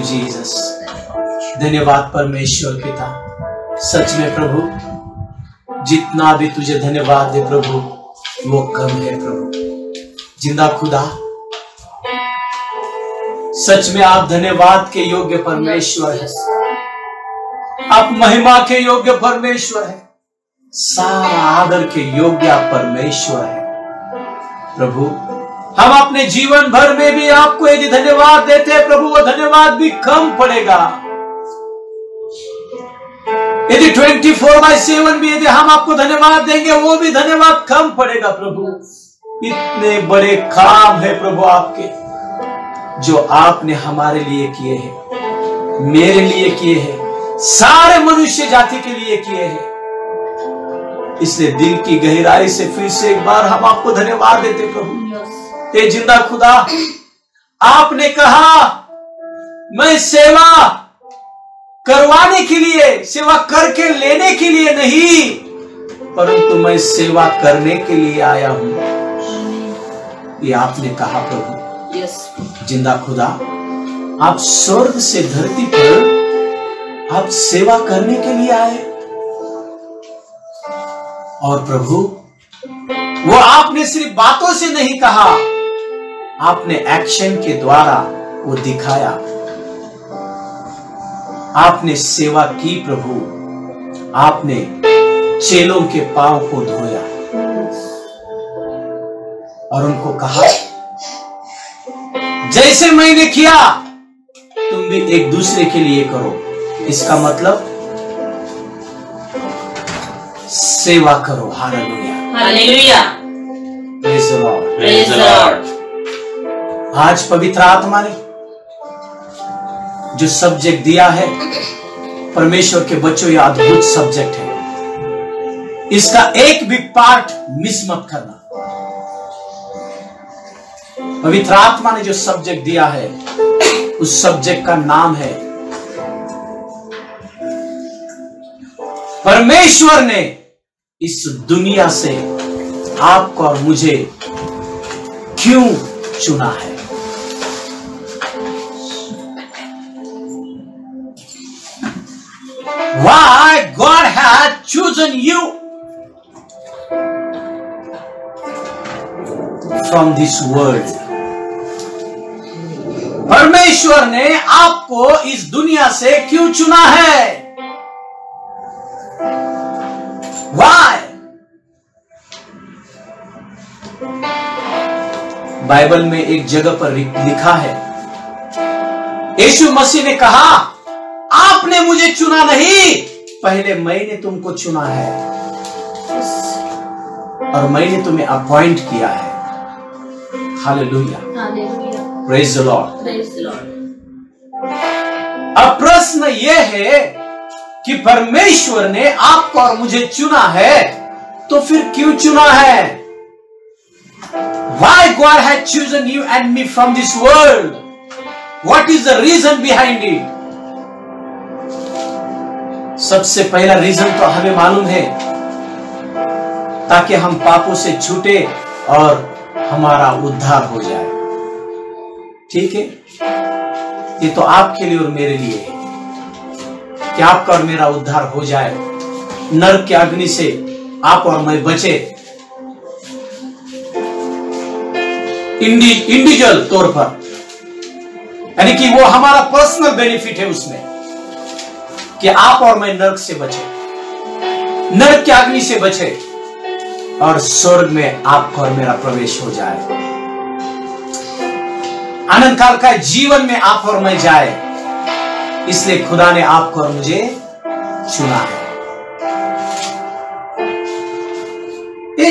Jesus. धन्यवाद परमेश्वर पिता। सच में प्रभु, जितना भी तुझे धन्यवाद दे प्रभु वो कम है प्रभु। जिंदा खुदा, सच में आप धन्यवाद के योग्य परमेश्वर है, आप महिमा के योग्य परमेश्वर है, सारा आदर के योग्य आप परमेश्वर है प्रभु। हम अपने जीवन भर में भी आपको यदि धन्यवाद देते हैं प्रभु, वो धन्यवाद भी कम पड़ेगा। यदि 24/7 भी यदि हम आपको धन्यवाद देंगे वो भी धन्यवाद कम पड़ेगा प्रभु। इतने बड़े काम है प्रभु आपके, जो आपने हमारे लिए किए हैं, मेरे लिए किए हैं, सारे मनुष्य जाति के लिए किए हैं। इसलिए दिल की गहराई से फिर से एक बार हम आपको धन्यवाद देते प्रभु। हे जिंदा खुदा, आपने कहा मैं सेवा करवाने के लिए, सेवा करके लेने के लिए नहीं, परंतु मैं सेवा करने के लिए आया हूं, ये आपने कहा प्रभु। जिंदा खुदा, आप स्वर्ग से धरती पर आप सेवा करने के लिए आए, और प्रभु वो आपने सिर्फ बातों से नहीं कहा, आपने एक्शन के द्वारा वो दिखाया। आपने सेवा की प्रभु, आपने चेलों के पांव को धोया और उनको कहा जैसे मैंने किया तुम भी एक दूसरे के लिए करो। इसका मतलब सेवा करो। Hallelujah, hallelujah, praise the Lord, praise the Lord. आज पवित्र आत्मा ने जो सब्जेक्ट दिया है, परमेश्वर के बच्चों, यह अद्भुत सब्जेक्ट है। इसका एक भी पार्ट मिस मत करना। पवित्र आत्मा ने जो सब्जेक्ट दिया है, उस सब्जेक्ट का नाम है परमेश्वर ने इस दुनिया से आपको और मुझे क्यों चुना है। Why God had chosen you from this world। परमेश्वर ने आपको इस दुनिया से क्यों चुना है। Why? बाइबल में एक जगह पर लिखा है, यीशु मसीह ने कहा आपने मुझे चुना नहीं, पहले मैंने तुमको चुना है और मैंने तुम्हें अपॉइंट किया है। Hallelujah, praise the Lord, praise the Lord. अब प्रश्न यह है कि परमेश्वर ने आपको और मुझे चुना है, तो फिर क्यों चुना है। Why God had chosen you and me from this world? What is the reason behind it? सबसे पहला रीजन तो हमें मालूम है, ताकि हम पापों से छूटे और हमारा उद्धार हो जाए। ठीक है, ये तो आपके लिए और मेरे लिए है कि आपका और मेरा उद्धार हो जाए, नरक की अग्नि से आप और मैं बचे। इंडिविजुअल तौर पर, यानी कि वो हमारा पर्सनल बेनिफिट है उसमें, कि आप और मैं नरक से बचे, नरक की अग्नि से बचे और स्वर्ग में आपका और मेरा प्रवेश हो जाए, अनंत काल का जीवन में आप और मैं जाए। इसलिए खुदा ने आपको और मुझे चुना है।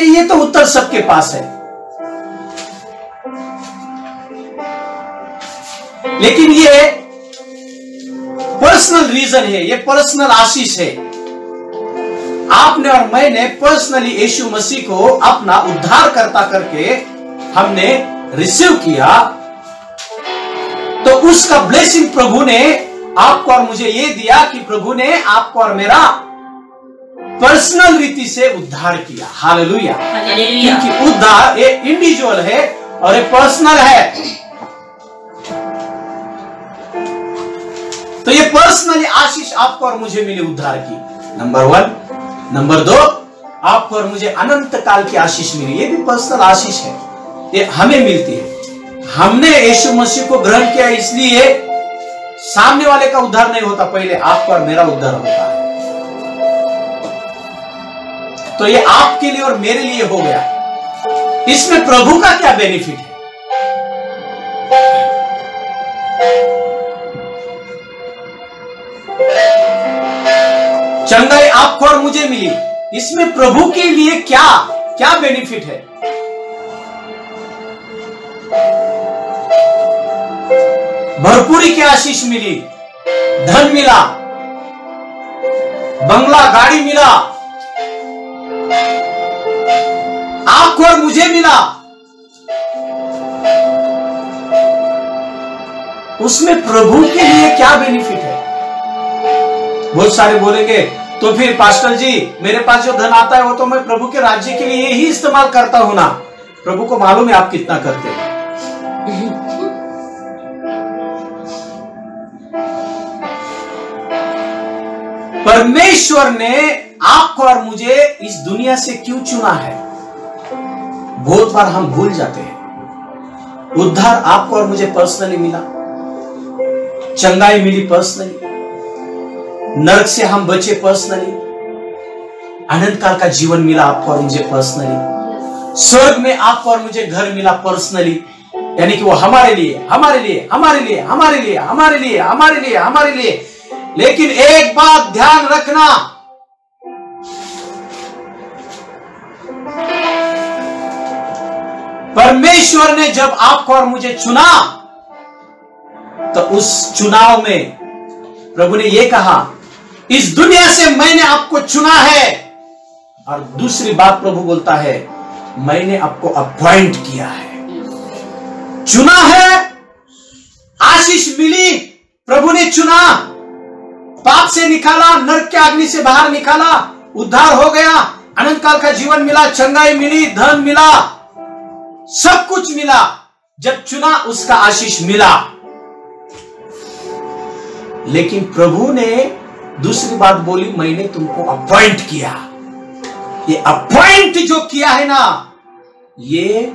ये तो उत्तर सबके पास है, लेकिन ये पर्सनल रीजन है, ये पर्सनल आशीष है। आपने और मैंने पर्सनली यीशु मसीह को अपना उद्धारकर्ता करके हमने रिसीव किया, तो उसका ब्लेसिंग प्रभु ने आपको और मुझे ये दिया कि प्रभु ने आपको और मेरा पर्सनल रीति से उद्धार किया। हालेलुया, क्योंकि उद्धार ये इंडिविजुअल है और ये पर्सनल है। तो ये पर्सनली आशीष आपको और मुझे मिली उद्धार की, नंबर 1। नंबर 2, आपको और मुझे अनंत काल की आशीष मिली, ये भी पर्सनल आशीष है, ये हमें मिलती है। हमने यीशु मसीह को ग्रहण किया, इसलिए सामने वाले का उद्धार नहीं होता, पहले आपका और मेरा उद्धार होता है। तो ये आपके लिए और मेरे लिए हो गया। इसमें प्रभु का क्या बेनिफिट है? चंगाई आपको और मुझे मिली, इसमें प्रभु के लिए क्या क्या बेनिफिट है? भरपूरी की आशीष मिली, धन मिला, बंगला गाड़ी मिला, आपको और मुझे मिला। उसमें प्रभु के लिए क्या बेनिफिट है? बहुत सारे बोलेंगे तो फिर पास्टर जी मेरे पास जो धन आता है वो तो मैं प्रभु के राज्य के लिए ही इस्तेमाल करता हूं ना। प्रभु को मालूम है आप कितना करते हैं। परमेश्वर ने आपको और मुझे इस दुनिया से क्यों चुना है? बहुत बार हम भूल जाते हैं। उद्धार आपको और मुझे पर्सनली मिला, चंगाई मिली पर्सनली, नरक से हम बचे पर्सनली, अनंत काल का जीवन मिला आपको और मुझे पर्सनली, स्वर्ग में आपको और मुझे घर मिला पर्सनली, यानी कि वो हमारे लिए हमारे लिए हमारे लिए हमारे लिए हमारे लिए हमारे लिए हमारे लिए। लेकिन एक बात ध्यान रखना, परमेश्वर ने जब आपको और मुझे चुना तो उस चुनाव में प्रभु ने यह कहा, इस दुनिया से मैंने आपको चुना है। और दूसरी बात प्रभु बोलता है, मैंने आपको अपॉइंट किया है। चुना है, आशीष मिली, प्रभु ने चुना, पाप से निकाला, नरक के अग्नि से बाहर निकाला, उद्धार हो गया, अनंत काल का जीवन मिला, चंगाई मिली, धन मिला, सब कुछ मिला। जब चुना उसका आशीष मिला। लेकिन प्रभु ने दूसरी बात बोली, मैंने तुमको अपॉइंट किया। ये अपॉइंट जो किया है ना, ये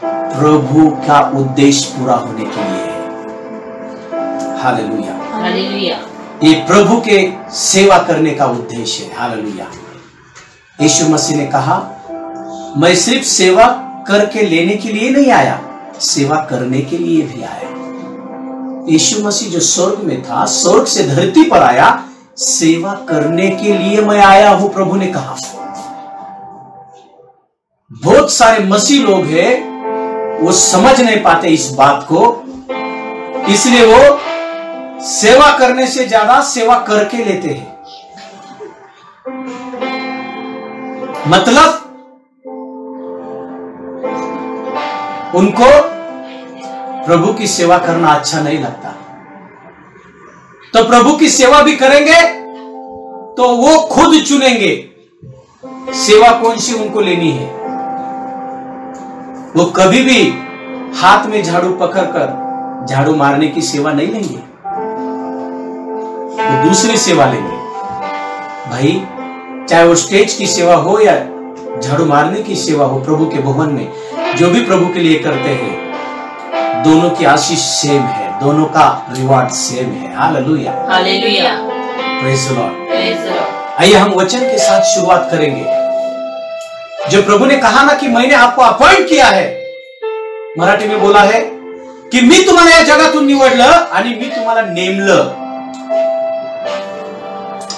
प्रभु का उद्देश्य पूरा होने के लिए है। Hallelujah, hallelujah. ये प्रभु के सेवा करने का उद्देश्य है। हालेलुया। यीशु मसीह ने कहा, मैं सिर्फ सेवा करके लेने के लिए नहीं आया, सेवा करने के लिए भी आया। यीशु मसीह जो स्वर्ग में था, स्वर्ग से धरती पर आया, सेवा करने के लिए मैं आया हूं, प्रभु ने कहा। बहुत सारे मसीह लोग हैं, वो समझ नहीं पाते इस बात को, इसलिए वो सेवा करने से ज्यादा सेवा करके लेते हैं। मतलब उनको प्रभु की सेवा करना अच्छा नहीं लगता, तो प्रभु की सेवा भी करेंगे तो वो खुद चुनेंगे सेवा कौन सी उनको लेनी है। वो कभी भी हाथ में झाड़ू पकड़कर झाड़ू मारने की सेवा नहीं लेंगे, वो दूसरी सेवा लेंगे। भाई, चाहे वो स्टेज की सेवा हो या झाड़ू मारने की सेवा हो, प्रभु के भवन में जो भी प्रभु के लिए करते हैं, दोनों की आशीष सेम है, दोनों का रिवार्ड सेम है। Hallelujah, hallelujah, praise the Lord, praise the Lord. आइए हम वचन के साथ शुरुआत करेंगे। जो प्रभु ने कहा ना कि मैंने आपको अपॉइंट किया है, मराठी में बोला है की मी तुम्हाला या जगातून निवडलं आणि मी तुम्हाला नेमलं।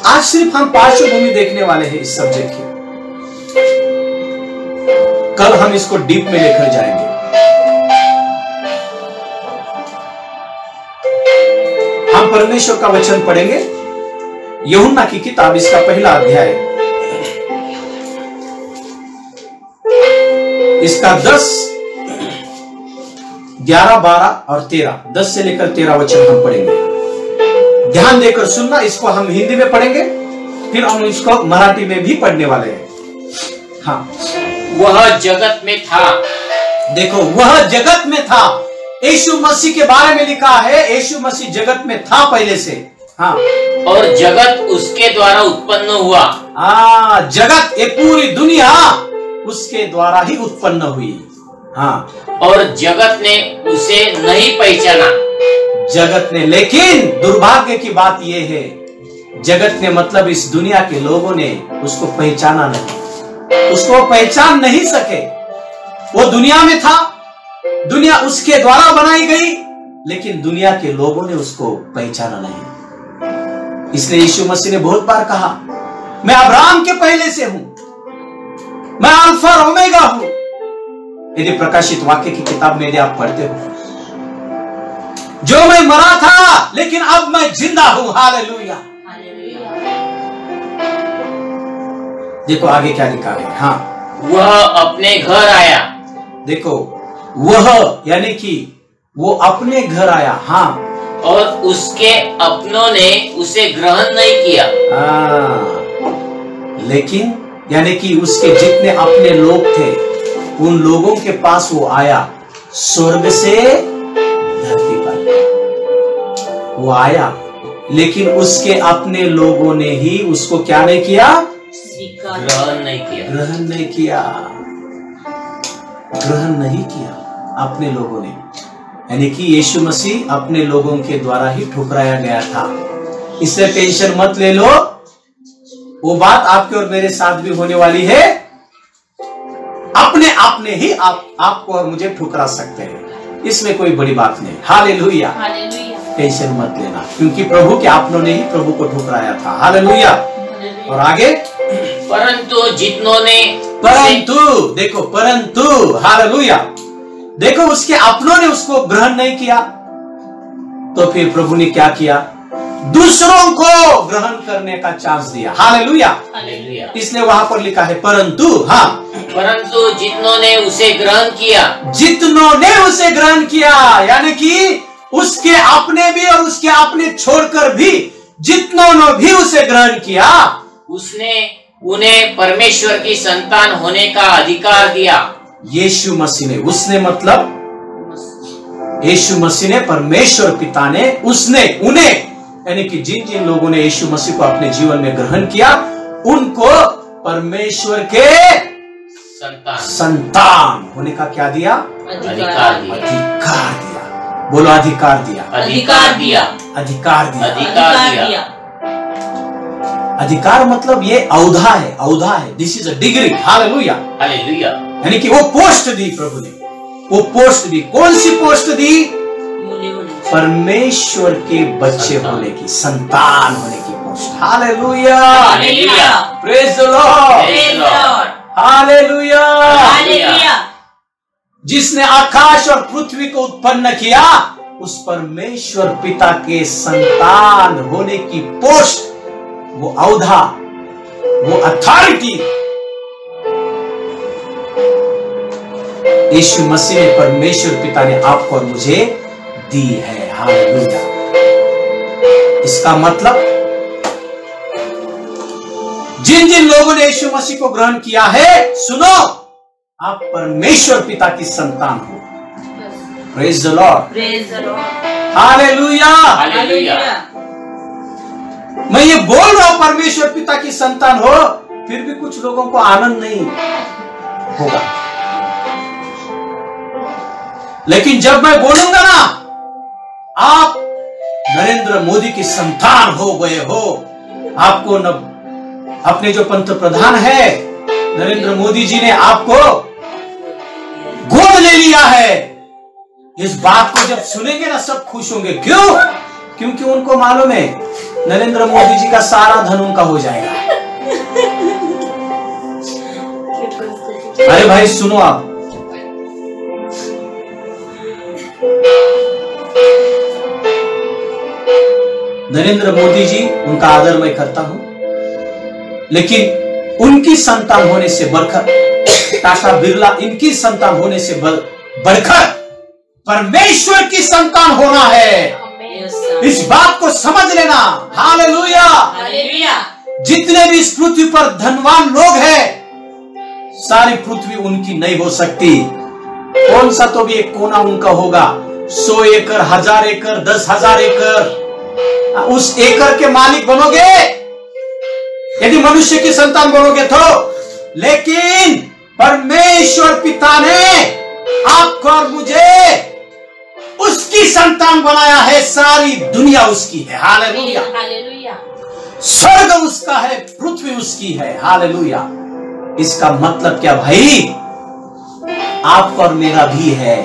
आज सिर्फ हम पार्श्वभूमि देखने वाले हैं इस सब्जेक्ट की, कल हम इसको डीप में लेकर जाएंगे। हम परमेश्वर का वचन पढ़ेंगे, यूहन्ना की किताब, इसका पहला अध्याय, इसका 10, 11, 12 और 13, 10 से लेकर 13 वचन हम पढ़ेंगे। ध्यान देकर सुनना, इसको हम हिंदी में पढ़ेंगे, फिर हम इसको मराठी में भी पढ़ने वाले हैं। हाँ, वह जगत में था। देखो, वह जगत में था। यीशु मसीह के बारे में लिखा है, यीशु मसीह जगत में था पहले से। हाँ, और जगत उसके द्वारा उत्पन्न हुआ। जगत, ये पूरी दुनिया उसके द्वारा ही उत्पन्न हुई। हाँ, और जगत ने उसे नहीं पहचाना। जगत ने, लेकिन दुर्भाग्य की बात यह है, जगत ने मतलब इस दुनिया के लोगों ने उसको पहचाना नहीं, उसको पहचान नहीं सके। वो दुनिया में था, दुनिया उसके द्वारा बनाई गई, लेकिन दुनिया के लोगों ने उसको पहचाना नहीं। इसलिए यीशु मसीह ने बहुत बार कहा, मैं अब्राहम के पहले से हूं, मैं अल्फा और ओमेगा हूं। यदि प्रकाशित वाक्य की किताब में यदि आप पढ़ते हो, जो मैं मरा था लेकिन अब मैं जिंदा हूं। हालेलुया। देखो आगे क्या लिखा है। हाँ, वह अपने घर आया। देखो, वह यानी कि वो अपने घर आया। हाँ, और उसके अपनों ने उसे ग्रहण नहीं किया। लेकिन यानी कि उसके जितने अपने लोग थे, उन लोगों के पास वो आया, स्वर्ग से धरती पर वो आया, लेकिन उसके अपने लोगों ने ही उसको क्या नहीं किया? ग्रहण नहीं किया। ग्रहण नहीं किया, ग्रहण नहीं किया अपने लोगों ने। यानी कि यीशु मसीह अपने लोगों के द्वारा ही ठुकराया गया था। इससे टेंशन मत ले लो, वो बात आपके और मेरे साथ भी होने वाली है। अपने आप ने ही आपको और मुझे ठुकरा सकते हैं, इसमें कोई बड़ी बात नहीं। हालेलुया, टेंशन मत लेना, क्योंकि प्रभु के अपनों ने ही प्रभु को ठुकराया था। हालेलुया। और आगे, परंतु जितनों ने, परंतु देखो, परंतु, हालेलुया, देखो उसके अपनों ने उसको ग्रहण नहीं किया, तो फिर प्रभु ने क्या किया? दूसरों को ग्रहण करने का चांस दिया। हालेलुया। इसलिए वहां पर लिखा है परंतु। हाँ, परंतु जितनों ने उसे ग्रहण किया, जितनों ने उसे ग्रहण किया, यानी कि उसके अपने भी और उसके अपने छोड़कर भी जितनों ने भी उसे ग्रहण किया, उसने उन्हें परमेश्वर की संतान होने का अधिकार दिया। यीशु मसीह ने, उसने मतलब यीशु मसीह ने, परमेश्वर पिता ने, उसने, उन्हें, यानी कि जिन जिन लोगों ने यीशु मसीह को अपने जीवन में ग्रहण किया, उनको परमेश्वर के संतान होने का क्या दिया? अधिकार दिया। अधिकार दिया। बोलो, अधिकार दिया। अधिकार दिया। अधिकार दिया। अधिकार दिया। अधिकार मतलब ये औधा है, औधा है। This is a degree. Hallelujah. Hallelujah. यानी कि वो पोस्ट दी प्रभु ने, वो पोस्ट दी। कौन सी पोस्ट दी? परमेश्वर के बच्चे होने की, संतान होने की post. Hallelujah. Hallelujah. Praise the Lord. Hallelujah. Hallelujah. जिसने आकाश और पृथ्वी को उत्पन्न किया, उस परमेश्वर पिता के संतान होने की पोस्ट, वो औधा, वो अथॉरिटी यीशु मसीह ने, परमेश्वर पिता ने आपको और मुझे दी है। हालेलुया। इसका मतलब जिन जिन लोगों ने यीशु मसीह को ग्रहण किया है, सुनो, आप परमेश्वर पिता की संतान हो। Praise the Lord. Praise the Lord. Hallelujah. Hallelujah. मैं ये बोल रहा हूं परमेश्वर पिता की संतान हो, फिर भी कुछ लोगों को आनंद नहीं होगा। लेकिन जब मैं बोलूंगा ना, आप नरेंद्र मोदी की संतान हो गए हो, आपको न, अपने जो पंत प्रधान है नरेंद्र मोदी जी ने आपको गोद ले लिया है, इस बात को जब सुनेंगे ना सब खुश होंगे। क्यों? क्योंकि उनको मालूम है नरेंद्र मोदी जी का सारा धन उनका हो जाएगा। अरे भाई सुनो, आप नरेंद्र मोदी जी, उनका आदर मैं करता हूं, लेकिन उनकी संतान होने से बढ़कर, टाटा बिरला इनकी संतान होने से बढ़कर परमेश्वर की संतान होना है। इस बात को समझ लेना। हालेलुया। हालेलुया। जितने भी इस पृथ्वी पर धनवान लोग हैं, सारी पृथ्वी उनकी नहीं हो सकती। कौन सा तो भी एक कोना उनका होगा। 100 एकड़, 1000 एकड़, 10,000 एकड़, उस एकड़ के मालिक बनोगे यदि मनुष्य की संतान बनोगे तो। लेकिन परमेश्वर पिता ने आपको और मुझे उसकी संतान बनाया है। सारी दुनिया उसकी है। हालेलुया। हालेलुया। स्वर्ग उसका है, पृथ्वी उसकी है। हालेलुया। इसका मतलब क्या भाई? आपका और मेरा भी है।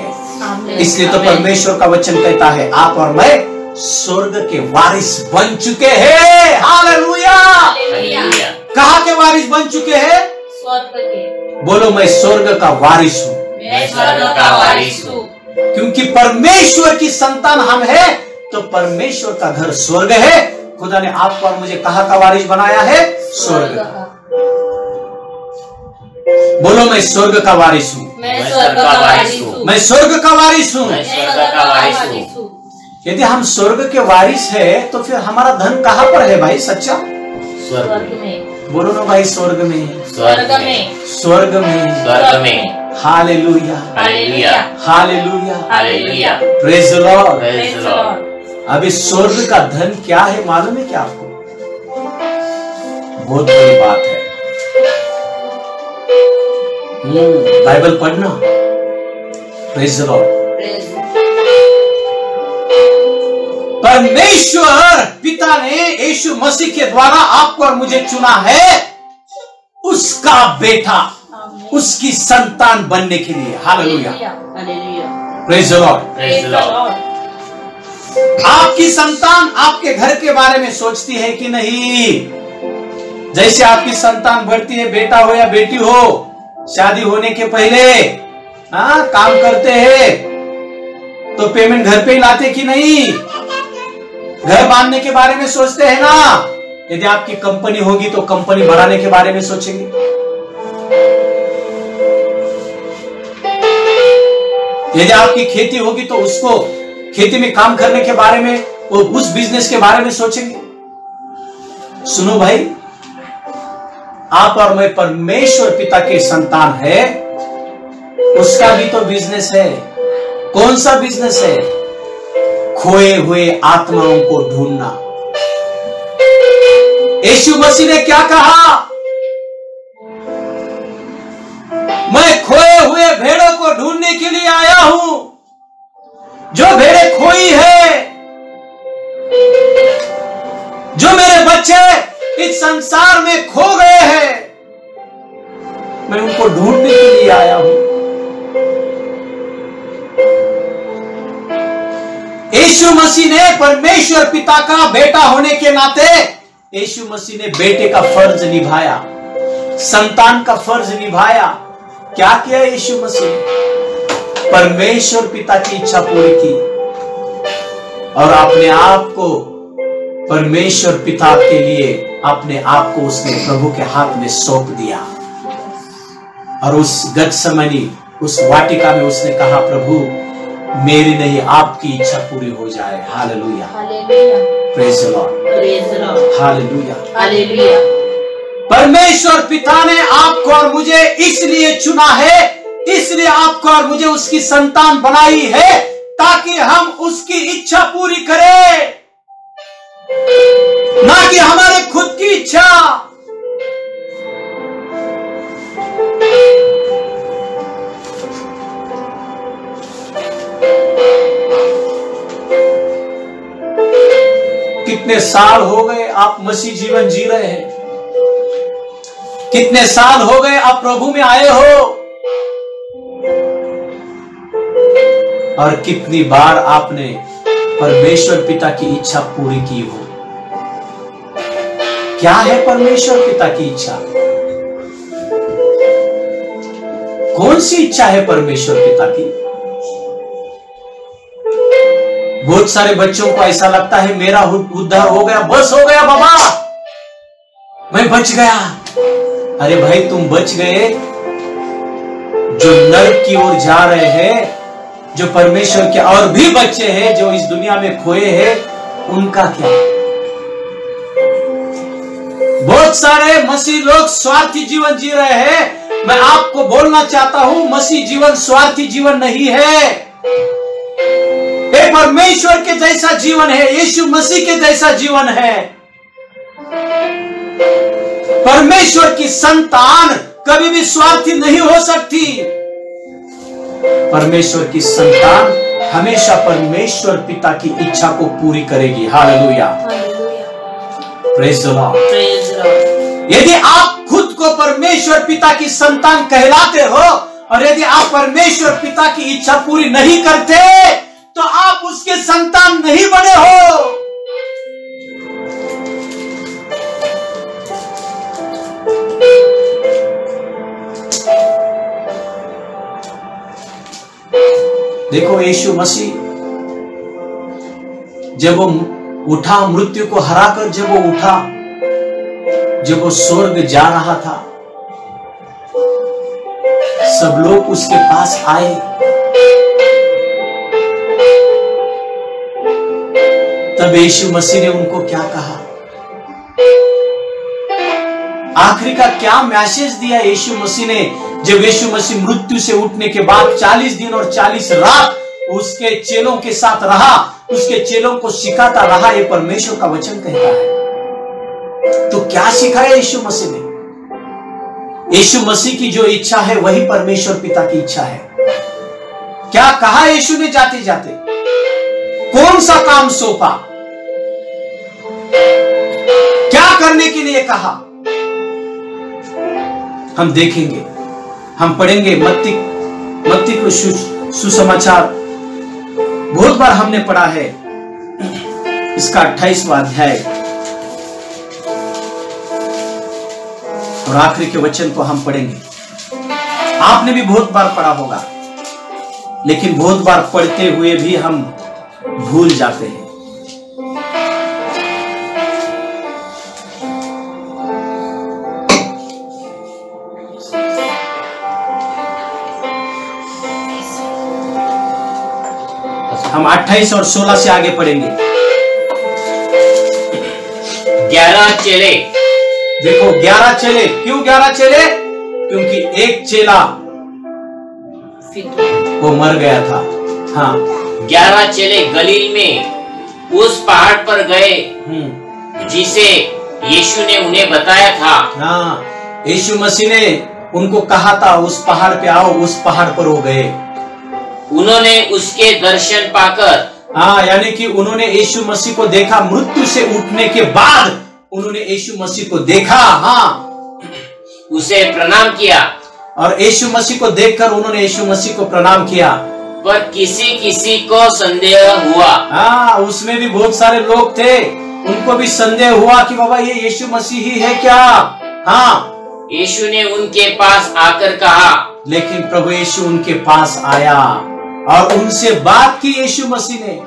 इसलिए तो परमेश्वर का वचन कहता है आप और मैं स्वर्ग के वारिस बन चुके हैं। हालेलुया। कहाँ के वारिस बन चुके हैं? स्वर्ग के। बोलो मैं स्वर्ग का वारिस हूं। मैं स्वर्ग का वारिस हूं। क्योंकि परमेश्वर की संतान हम है तो परमेश्वर का घर स्वर्ग है। खुदा ने आपको और मुझे कहाँ का वारिस बनाया है? स्वर्ग का। बोलो मैं स्वर्ग का वारिस हूं। मैं स्वर्ग का वारिस हूं। मैं स्वर्ग का वारिस हूं। मैं स्वर्ग का वारिस हूं। यदि हम स्वर्ग के वारिस है तो फिर हमारा धन कहाँ पर है भाई? सच्चा स्वर्ग में। बोलो ना भाई, स्वर्ग में। स्वर्ग में। स्वर्ग में। स्वर्ग में। Hallelujah. Hallelujah. Hallelujah. Hallelujah. Praise the Lord. Praise the Lord. अब इस स्वर्ग का धन क्या है मालूम है क्या आपको? बहुत बड़ी बात है। बाइबल पढ़ना। Praise the Lord. परमेश्वर पिता ने यीशु मसीह के द्वारा आपको और मुझे चुना है उसका बेटा, उसकी संतान बनने के लिए। Hallelujah. Praise the Lord. Praise the Lord. आपकी संतान आपके घर के बारे में सोचती है कि नहीं? जैसे आपकी संतान बढ़ती है, बेटा हो या बेटी हो, शादी होने के पहले काम करते हैं तो पेमेंट घर पे ही लाते कि नहीं? घर बांधने के बारे में सोचते हैं ना। यदि आपकी कंपनी होगी तो कंपनी बढ़ाने के बारे में सोचेंगे। यदि आपकी खेती होगी तो उसको खेती में काम करने के बारे में, वो उस बिजनेस के बारे में सोचेंगे। सुनो भाई, आप और मैं परमेश्वर पिता के संतान है, उसका भी तो बिजनेस है। कौन सा बिजनेस है? खोए हुए आत्माओं को ढूंढना। यीशु मसीह ने क्या कहा? मैं खोए हुए भेड़ों को ढूंढने के लिए आया हूं। जो भेड़ें खोई है, जो मेरे बच्चे इस संसार में खो गए हैं, मैं उनको ढूंढने के लिए आया हूं। यीशु मसीह ने परमेश्वर पिता का बेटा होने के नाते यीशु मसीह ने बेटे का फर्ज निभाया, संतान का फर्ज निभाया। क्या किया यीशु मसीह? परमेश्वर पिता की इच्छा पूरी की और अपने आप को परमेश्वर पिता के लिए अपने आप को उसने प्रभु के हाथ में सौंप दिया। और उस गतसमनी, उस वाटिका में उसने कहा, प्रभु मेरी नहीं आपकी इच्छा पूरी हो जाए। Hallelujah. Praise the Lord. Hallelujah. Hallelujah. परमेश्वर पिता ने आपको और मुझे इसलिए चुना है, इसलिए आपको और मुझे उसकी संतान बनाई है ताकि हम उसकी इच्छा पूरी करें, ना कि हमारे खुद की इच्छा। कितने साल हो गए आप मसीह जीवन जी रहे हैं? कितने साल हो गए आप प्रभु में आए हो? और कितनी बार आपने परमेश्वर पिता की इच्छा पूरी की हो? क्या है परमेश्वर पिता की इच्छा? कौन सी इच्छा है परमेश्वर पिता की? बहुत सारे बच्चों को ऐसा लगता है मेरा उद्धार हो गया, बस हो गया बाबा, मैं बच गया। अरे भाई तुम बच गए, जो नरक की ओर जा रहे हैं, जो परमेश्वर के और भी बच्चे हैं जो इस दुनिया में खोए हैं, उनका क्या? बहुत सारे मसीह लोग स्वार्थी जीवन जी रहे हैं। मैं आपको बोलना चाहता हूं, मसीह जीवन स्वार्थी जीवन नहीं है। परमेश्वर के जैसा जीवन है, यीशु मसीह के जैसा जीवन है। परमेश्वर की संतान कभी भी स्वार्थी नहीं हो सकती। परमेश्वर की संतान हमेशा परमेश्वर पिता की इच्छा को पूरी करेगी। Hallelujah, praise the Lord. यदि आप खुद को परमेश्वर पिता की संतान कहलाते हो और यदि आप परमेश्वर पिता की इच्छा पूरी नहीं करते तो आप उसके संतान नहीं बने हो। देखो यीशु मसीह जब वो उठा, मृत्यु को हराकर जब वो उठा, जब वो स्वर्ग जा रहा था, सब लोग उसके पास आए। तब यीशु मसीह ने उनको क्या कहा, आखिरी का क्या मैसेज दिया यीशु मसीह ने? जब यीशु मसीह मृत्यु से उठने के बाद 40 दिन और 40 रात उसके चेलों के साथ रहा, उसके चेलों को सिखाता रहा, ये परमेश्वर का वचन कहता है। तो क्या सिखाया यीशु मसीह ने? यीशु मसीह की जो इच्छा है वही परमेश्वर पिता की इच्छा है। क्या कहा यीशु ने जाते जाते? कौन सा काम सौंपा? क्या करने के लिए कहा? हम देखेंगे, हम पढ़ेंगे मत्ती को सुसमाचार बहुत बार हमने पढ़ा है, इसका 28वां अध्याय और आखिरी के वचन को हम पढ़ेंगे। आपने भी बहुत बार पढ़ा होगा, लेकिन बहुत बार पढ़ते हुए भी हम भूल जाते हैं। हम 28 और 16 से आगे पढ़ेंगे। 11 चेले। देखो 11 चेले, क्यों 11 चेले? क्योंकि एक चेला वो मर गया था। हाँ, 11 चेले गलील में उस पहाड़ पर गए जिसे यीशु ने उन्हें बताया था। हाँ, यीशु मसीह ने उनको कहा था उस पहाड़ पे आओ, उस पहाड़ पर वो गए। उन्होंने उसके दर्शन पाकर, हाँ, यानी कि उन्होंने यीशु मसीह को देखा। मृत्यु से उठने के बाद उन्होंने यीशु मसीह को देखा। हाँ, उसे प्रणाम किया और यीशु मसीह को देखकर उन्होंने यीशु मसीह को प्रणाम किया। पर किसी किसी को संदेह हुआ। हाँ, उसमें भी बहुत सारे लोग थे, उनको भी संदेह हुआ कि बाबा ये यीशु मसीह ही है क्या? हाँ, यीशु ने उनके पास आकर कहा। लेकिन प्रभु यीशु उनके पास आया और उनसे बात की। यीशु मसीह ने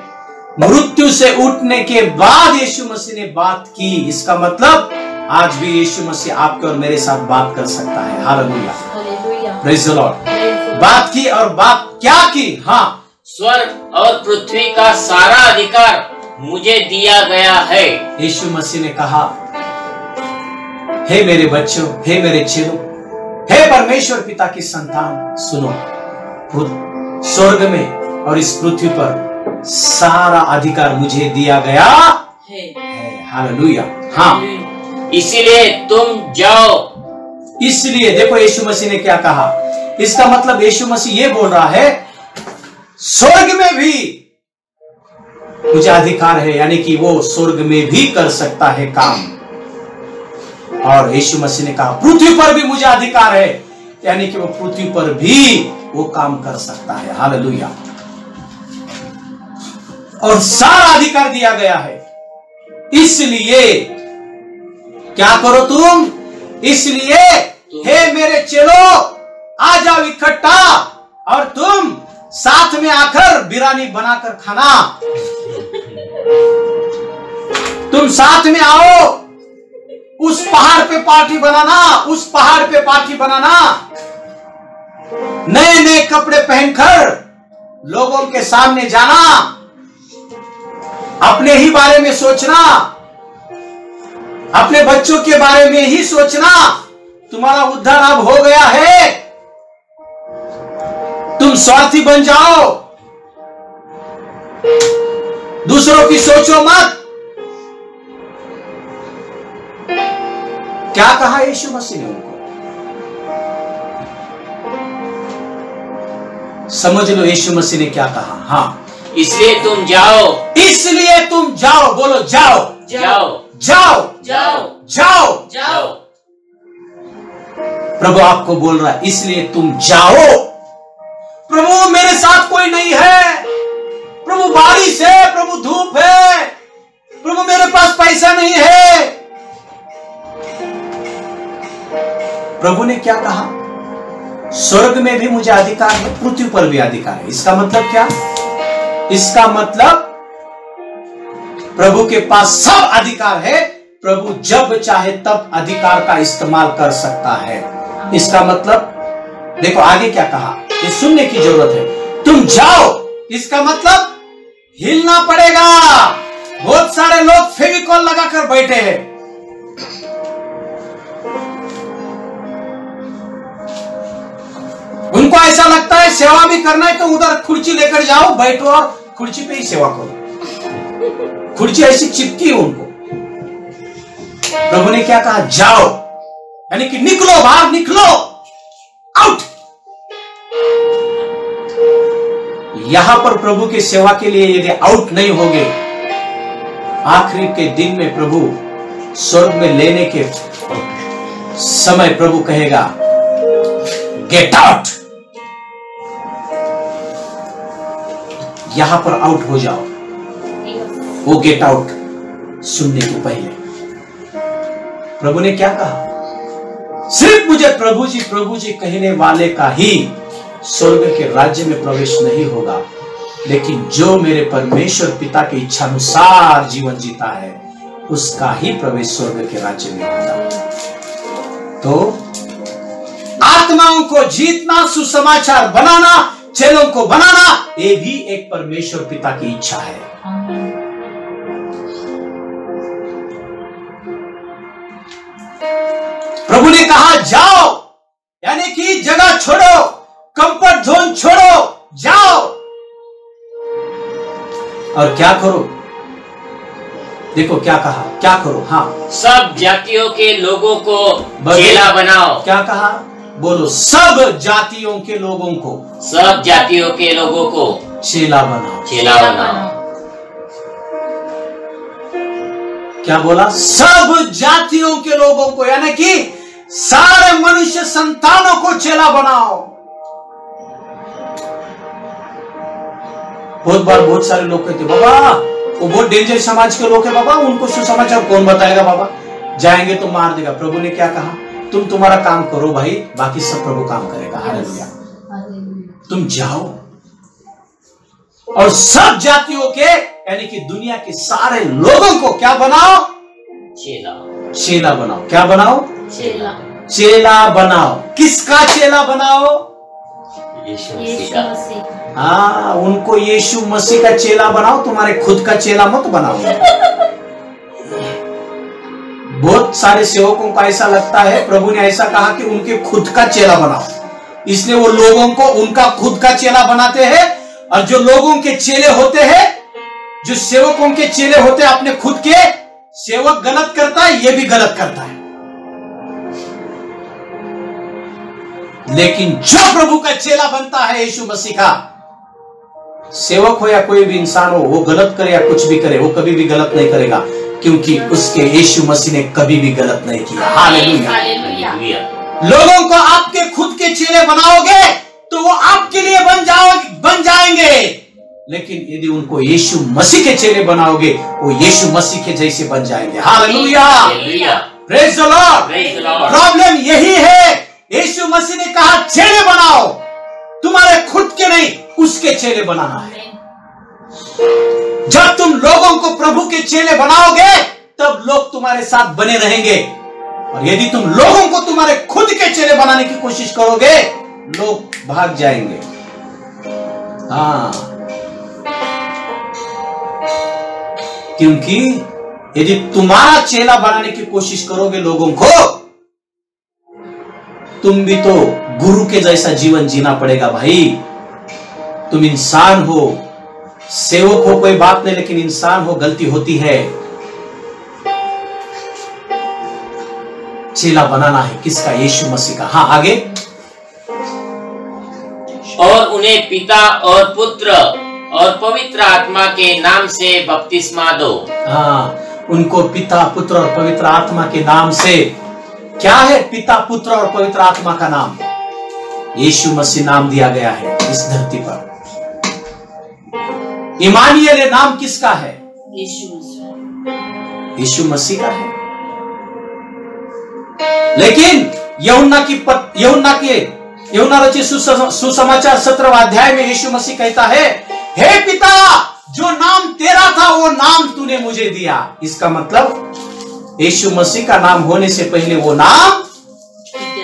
मृत्यु से उठने के बाद यीशु मसीह ने बात की। इसका मतलब आज भी यीशु मसीह आपके और मेरे साथ बात कर सकता है। Hallelujah, praise the Lord. बात की, और बात क्या की? हाँ, स्वर्ग और पृथ्वी का सारा अधिकार मुझे दिया गया है। यीशु मसीह ने कहा, हे मेरे बच्चों, हे मेरे चेलों, हे परमेश्वर पिता की संतान, सुनो, स्वर्ग में और इस पृथ्वी पर सारा अधिकार मुझे दिया गया है। हालेलुया। हाँ, इसलिए तुम जाओ। इसलिए देखो यीशु मसीह ने क्या कहा। इसका मतलब यीशु मसीह ये बोल रहा है स्वर्ग में भी मुझे अधिकार है, यानी कि वो स्वर्ग में भी कर सकता है काम। और यीशु मसीह ने कहा पृथ्वी पर भी मुझे अधिकार है, यानी कि वो पृथ्वी पर भी वो काम कर सकता है। हालेलुया। और सारा अधिकार दिया गया है। इसलिए क्या करो तुम? इसलिए हे मेरे चेलो, आ जाओ इकट्ठा और तुम साथ में आकर बिरयानी बनाकर खाना। तुम साथ में आओ, उस पहाड़ पे पार्टी बनाना, उस पहाड़ पे पार्टी बनाना, नए नए कपड़े पहनकर लोगों के सामने जाना, अपने ही बारे में सोचना, अपने बच्चों के बारे में ही सोचना। तुम्हारा उद्धार अब हो गया है, तुम स्वार्थी बन जाओ। दूसरों की सोचो मत। क्या कहा यीशु मसीह ने उनको? समझ लो यीशु मसीह ने क्या कहा। हाँ, इसलिए तुम जाओ, इसलिए तुम जाओ। बोलो जाओ, जाओ, जाओ, जाओ, जाओ। जाओ। प्रभु आपको बोल रहा है, इसलिए तुम जाओ। प्रभु मेरे साथ कोई नहीं है, प्रभु बारिश है, प्रभु धूप है, प्रभु मेरे पास पैसा नहीं है। प्रभु ने क्या कहा? स्वर्ग में भी मुझे अधिकार है, पृथ्वी पर भी अधिकार है। इसका मतलब क्या? इसका मतलब प्रभु के पास सब अधिकार है। प्रभु जब चाहे तब अधिकार का इस्तेमाल कर सकता है। इसका मतलब देखो आगे क्या कहा, ये सुनने की जरूरत है। तुम जाओ, इसका मतलब हिलना पड़ेगा। बहुत सारे लोग फेविकॉल लगाकर बैठे हैं। उनको ऐसा लगता है सेवा भी करना है तो उधर कुर्सी लेकर जाओ, बैठो और कुर्सी पे ही सेवा करो। कुर्सी ऐसी चिपकी है उनको। प्रभु ने क्या कहा? जाओ, यानी कि निकलो, बाहर निकलो, आउट। यहां पर प्रभु की सेवा के लिए यदि आउट नहीं होगे, आखिरी के दिन में प्रभु स्वर्ग में लेने के समय प्रभु कहेगा गेट आउट। यहां पर आउट हो जाओ। वो गेट आउट सुनने के पहले प्रभु ने क्या कहा? सिर्फ मुझे प्रभु जी कहने वाले का ही स्वर्ग के राज्य में प्रवेश नहीं होगा, लेकिन जो मेरे परमेश्वर पिता की इच्छा अनुसार जीवन जीता है उसका ही प्रवेश स्वर्ग के राज्य में होगा। तो आत्माओं को जीतना, सुसमाचार बनाना, चेलों को बनाना, ये भी एक परमेश्वर पिता की इच्छा है। प्रभु ने कहा जाओ, यानी कि जगह छोड़ो, कंफर्ट जोन छोड़ो, जाओ। और क्या करो? देखो क्या कहा, क्या करो? हाँ, सब जातियों के लोगों को चेला बनाओ। क्या कहा? बोलो, सब जातियों के लोगों को, सब जातियों के लोगों को चेला बनाओ। चेला बनाओ। क्या बोला? सब जातियों के लोगों को, यानी कि सारे मनुष्य संतानों को चेला बनाओ। बहुत बार बहुत सारे लोग कहते बाबा वो बहुत डेंजर समाज के लोग हैं बाबा, उनको सुसमाचार कौन बताएगा बाबा, जाएंगे तो मार देगा। प्रभु ने क्या कहा? तुम तुम्हारा काम करो भाई, बाकी सब प्रभु काम करेगा। हालेलुया। तुम जाओ और सब जातियों के, यानी कि दुनिया के सारे लोगों को क्या बनाओ? चेला। चेला बनाओ। क्या बनाओ? चेला। चेला बनाओ। किसका चेला बनाओ? यीशु यीशु मसीह का। हाँ, उनको यीशु मसीह का चेला बनाओ, तुम्हारे खुद का चेला मत बनाओ। बहुत सारे सेवकों को ऐसा लगता है प्रभु ने ऐसा कहा कि उनके खुद का चेला बनाओ, इसलिए वो लोगों को उनका खुद का चेला बनाते हैं। और जो लोगों के चेले होते हैं, जो सेवकों के चेले होते हैं, अपने खुद के सेवक गलत करता है, ये भी गलत करता है। लेकिन जो प्रभु का चेला बनता है, यीशु मसीह का सेवक हो या कोई भी इंसान हो, वो गलत करे या कुछ भी करे, वो कभी भी गलत नहीं करेगा, क्योंकि उसके यीशु मसीह ने कभी भी गलत नहीं किया। हालेलुया। लोगों को आपके खुद के चेले बनाओगे तो वो आपके लिए बन जाएंगे, लेकिन यदि उनको यीशु मसीह के चेले बनाओगे, वो यीशु मसीह के जैसे बन जाएंगे। Hallelujah. Praise the Lord. Problem यही है, यीशु मसीह ने कहा चेले बनाओ, तुम्हारे खुद के नहीं, उसके चेले बनाना है। जब तुम लोगों को प्रभु के चेले बनाओगे तब लोग तुम्हारे साथ बने रहेंगे, और यदि तुम लोगों को तुम्हारे खुद के चेले बनाने की कोशिश करोगे, लोग भाग जाएंगे। हाँ, क्योंकि यदि तुम्हारा चेला बनाने की कोशिश करोगे लोगों को, तुम भी तो गुरु के जैसा जीवन जीना पड़ेगा भाई। तुम इंसान हो, सेवक हो कोई बात नहीं, लेकिन इंसान हो गलती होती है। चेला बनाना है किसका? यीशु मसीह का। हाँ आगे। और उन्हें पिता और पुत्र और पवित्र आत्मा के नाम से बपतिस्मा दो। हाँ, उनको पिता पुत्र और पवित्र आत्मा के नाम से। क्या है पिता पुत्र और पवित्र आत्मा का नाम? यीशु मसीह नाम दिया गया है इस धरती पर। इमानुएल नाम किसका है? यीशु मसीह का है। लेकिन यूहन्ना रचित सुसमाचार 17वां अध्याय में यीशु मसीह कहता है, हे पिता, जो नाम तेरा था वो नाम तूने मुझे दिया। इसका मतलब यीशु मसीह का नाम होने से पहले वो नाम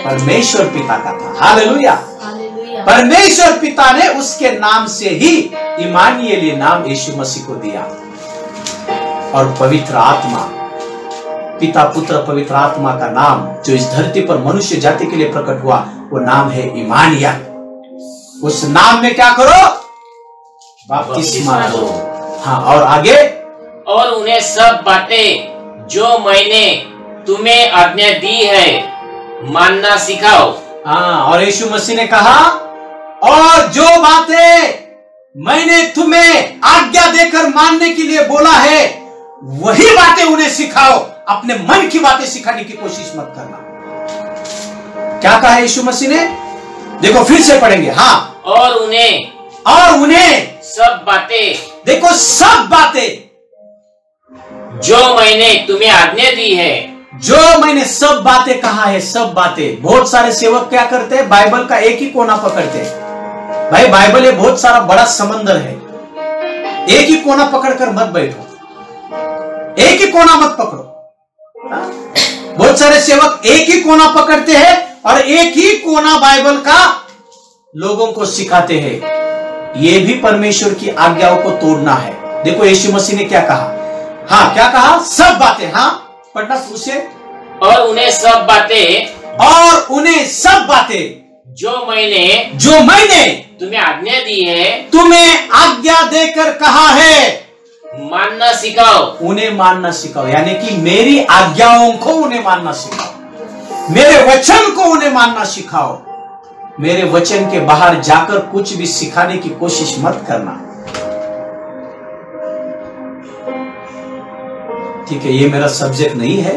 परमेश्वर पिता का था। हालेलुया। परमेश्वर पिता ने उसके नाम से ही इमानुएल नाम यीशु मसीह को दिया। और पवित्र आत्मा, पिता पुत्र पवित्र आत्मा का नाम जो इस धरती पर मनुष्य जाति के लिए प्रकट हुआ, वो नाम है इमानुएल। उस नाम में क्या करो? बपतिस्मा दो। हाँ, और आगे। और उन्हें सब बातें जो मैंने तुम्हें आज्ञा दी है मानना सिखाओ। हाँ, और यीशु मसीह ने कहा, और जो बातें मैंने तुम्हें आज्ञा देकर मानने के लिए बोला है वही बातें उन्हें सिखाओ। अपने मन की बातें सिखाने की कोशिश मत करना। क्या कहा यीशु मसीह ने? देखो फिर से पढ़ेंगे। हाँ, और उन्हें सब बातें, देखो सब बातें जो मैंने तुम्हें आज्ञा दी है। जो मैंने सब बातें कहा है, सब बातें। बहुत सारे सेवक क्या करते हैं? बाइबल का एक ही कोना पकड़ते हैं। भाई बाइबल ये बहुत सारा बड़ा समंदर है, एक ही कोना पकड़कर मत बैठो, एक ही कोना मत पकड़ो। बहुत सारे सेवक एक ही कोना पकड़ते हैं और एक ही कोना बाइबल का लोगों को सिखाते हैं। यह भी परमेश्वर की आज्ञाओं को तोड़ना है। देखो यीशु मसीह ने क्या कहा? हाँ, क्या कहा? सब बातें। हाँ, पढ़ना उसे। और उन्हें सब बातें जो मैंने तुम्हें आज्ञा दी है, तुम्हें आज्ञा देकर कहा है, मानना सिखाओ। उन्हें मानना सिखाओ, यानी कि मेरी आज्ञाओं को उन्हें मानना सिखाओ, मेरे वचन को उन्हें मानना सिखाओ। मेरे वचन के बाहर जाकर कुछ भी सिखाने की कोशिश मत करना। ठीक है, ये मेरा सब्जेक्ट नहीं है,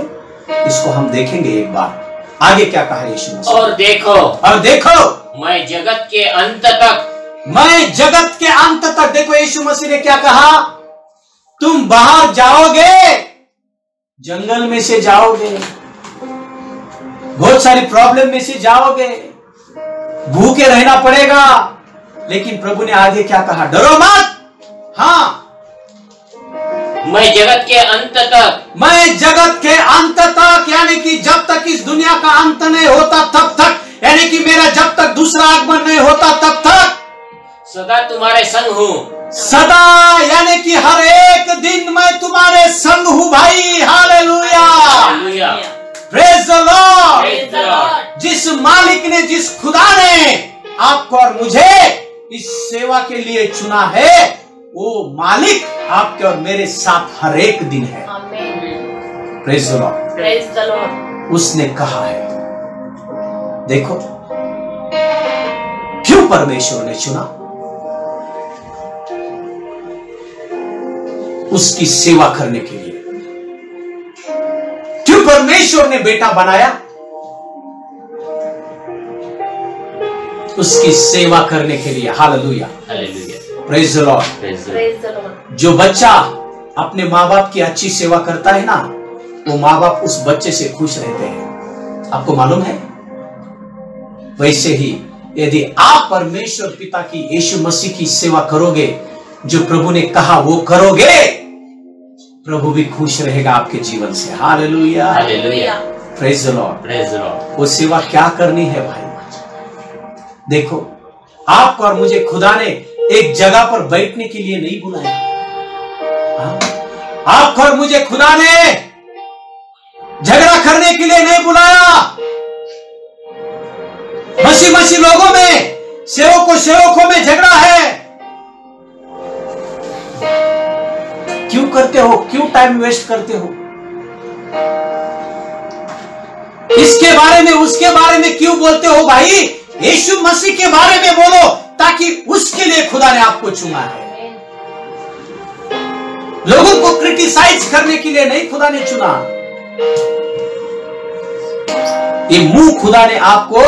इसको हम देखेंगे एक बार। आगे क्या कहा यीशु मसीह? और देखो मैं जगत के अंत तक। देखो यीशु मसीह ने क्या कहा? तुम बाहर जाओगे, जंगल में से जाओगे, बहुत सारी प्रॉब्लम में से जाओगे, भूखे रहना पड़ेगा, लेकिन प्रभु ने आगे क्या कहा? डरो मत। हाँ, मैं जगत के अंत तक, यानी कि जब तक इस दुनिया का अंत नहीं होता तब तक, यानी कि मेरा जब तक दूसरा आगमन नहीं होता तब तक सदा तुम्हारे संग हूँ। सदा, यानी कि हर एक दिन मैं तुम्हारे संग हूँ भाई। Hallelujah, praise the Lord. जिस मालिक ने, जिस खुदा ने आपको और मुझे इस सेवा के लिए चुना है, वो मालिक आपके और मेरे साथ हर एक दिन है। Praise the Lord. उसने कहा है। देखो क्यों परमेश्वर ने चुना? उसकी सेवा करने के लिए। क्यों परमेश्वर ने बेटा बनाया? उसकी सेवा करने के लिए। Hallelujah, praise the Lord. जो बच्चा अपने माँ बाप की अच्छी सेवा करता है ना, वो माँ बाप उस बच्चे से खुश रहते हैं। आपको मालूम है? वैसे ही यदि आप परमेश्वर पिता की, यीशु मसीह की सेवा करोगे, जो प्रभु ने कहा वो करोगे, प्रभु भी खुश रहेगा आपके जीवन से। Hallelujah, praise the Lord. वो सेवा क्या करनी है भाई? देखो, आपको और मुझे खुदा ने एक जगह पर बैठने के लिए नहीं बुलाया। आपको और मुझे खुदा ने झगड़ा करने के लिए नहीं बुलाया। मसीह लोगों में, सेवकों में झगड़ा है। करते हो? क्यों टाइम वेस्ट करते हो? इसके बारे में उसके बारे में क्यों बोलते हो भाई? यीशु मसीह के बारे में बोलो, ताकि उसके लिए खुदा ने आपको चुना है। लोगों को क्रिटिसाइज करने के लिए नहीं खुदा ने चुना। ये मुंह खुदा ने आपको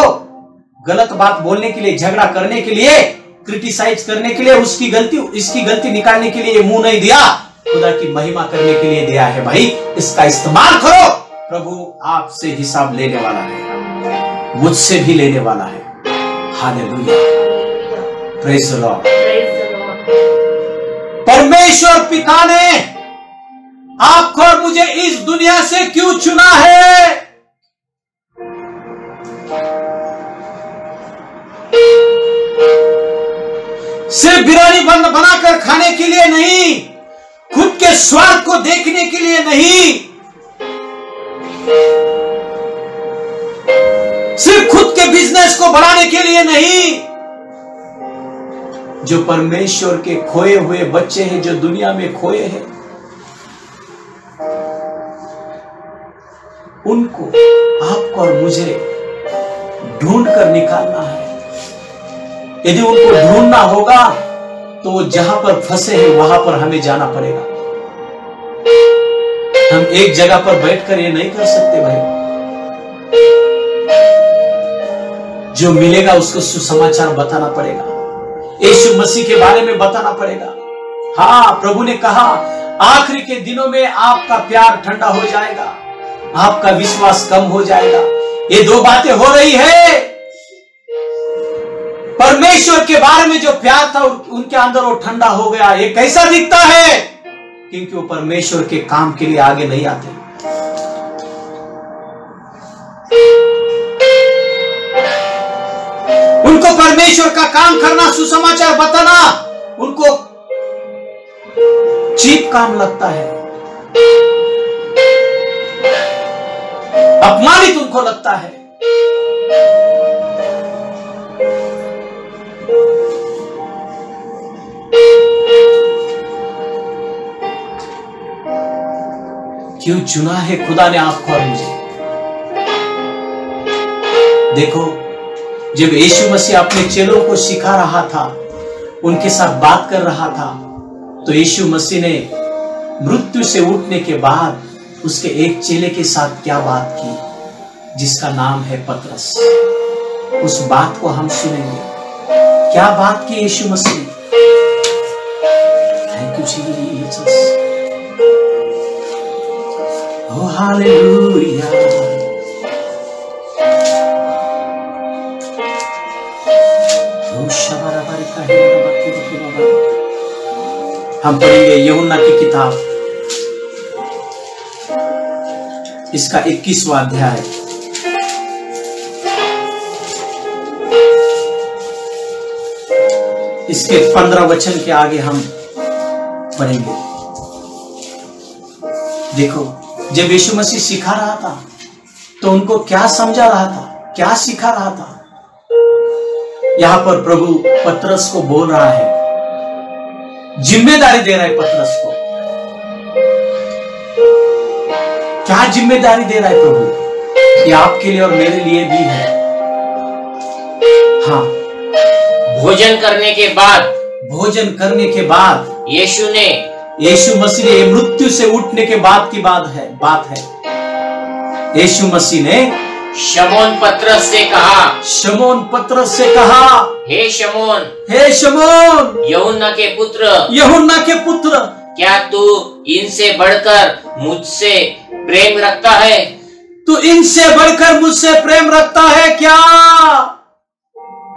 गलत बात बोलने के लिए, झगड़ा करने के लिए, क्रिटिसाइज करने के लिए, उसकी गलती इसकी गलती निकालने के लिए ये मुंह नहीं दिया, खुदा की महिमा करने के लिए दिया है। भाई इसका इस्तेमाल करो। प्रभु आपसे हिसाब लेने वाला है, मुझसे भी लेने वाला है। Hallelujah, praise the Lord. परमेश्वर पिता ने आपको और मुझे इस दुनिया से क्यों चुना है? सिर्फ बिरयानी बनाकर खाने के लिए नहीं, खुद के स्वार्थ को देखने के लिए नहीं, सिर्फ खुद के बिजनेस को बढ़ाने के लिए नहीं। जो परमेश्वर के खोए हुए बच्चे हैं, जो दुनिया में खोए हैं, उनको आपको और मुझे ढूंढ कर निकालना है। यदि उनको ढूंढना होगा तो वो जहां पर फंसे हैं वहां पर हमें जाना पड़ेगा। हम एक जगह पर बैठकर ये नहीं कर सकते भाई। जो मिलेगा उसको सुसमाचार बताना पड़ेगा, यीशु मसीह के बारे में बताना पड़ेगा। हाँ, प्रभु ने कहा आखिरी के दिनों में आपका प्यार ठंडा हो जाएगा, आपका विश्वास कम हो जाएगा। ये दो बातें हो रही है। परमेश्वर के बारे में जो प्यार था उनके अंदर वो ठंडा हो गया। ये कैसा दिखता है? क्योंकि वो परमेश्वर के काम के लिए आगे नहीं आते। उनको परमेश्वर का काम करना, सुसमाचार बताना, उनको चीप काम लगता है, अपमानित उनको लगता है। क्यों चुना है खुदा ने आपको और मुझे? देखो, जब यीशु मसीह अपने चेलों को सिखा रहा था, उनके साथ बात कर रहा था, तो यीशु मसीह ने मृत्यु से उठने के बाद उसके एक चेले के साथ क्या बात की, जिसका नाम है पतरस। उस बात को हम सुनेंगे। क्या बात की यीशु मसीह? Thank you Jesus. Oh, hallelujah. हम पढ़ेंगे यूहन्ना की किताब, इसका 21वां अध्याय। इसके 15 वचन के आगे हम पढ़ेंगे। देखो, जब यीशु मसीह सिखा रहा था तो उनको क्या समझा रहा था, क्या सिखा रहा था? यहां पर प्रभु पतरस को बोल रहा है, जिम्मेदारी दे रहा है पतरस को। क्या जिम्मेदारी दे रहा है प्रभु? ये आपके लिए और मेरे लिए भी है। हाँ, भोजन करने के बाद यीशु मसीह ने मृत्यु से उठने के बाद की बात है। यीशु मसीह ने शमौन पतरस से कहा, हे शमौन, यूहन्ना के पुत्र, क्या तू इनसे बढ़कर मुझसे प्रेम रखता है? तू इनसे बढ़कर मुझसे प्रेम रखता है क्या?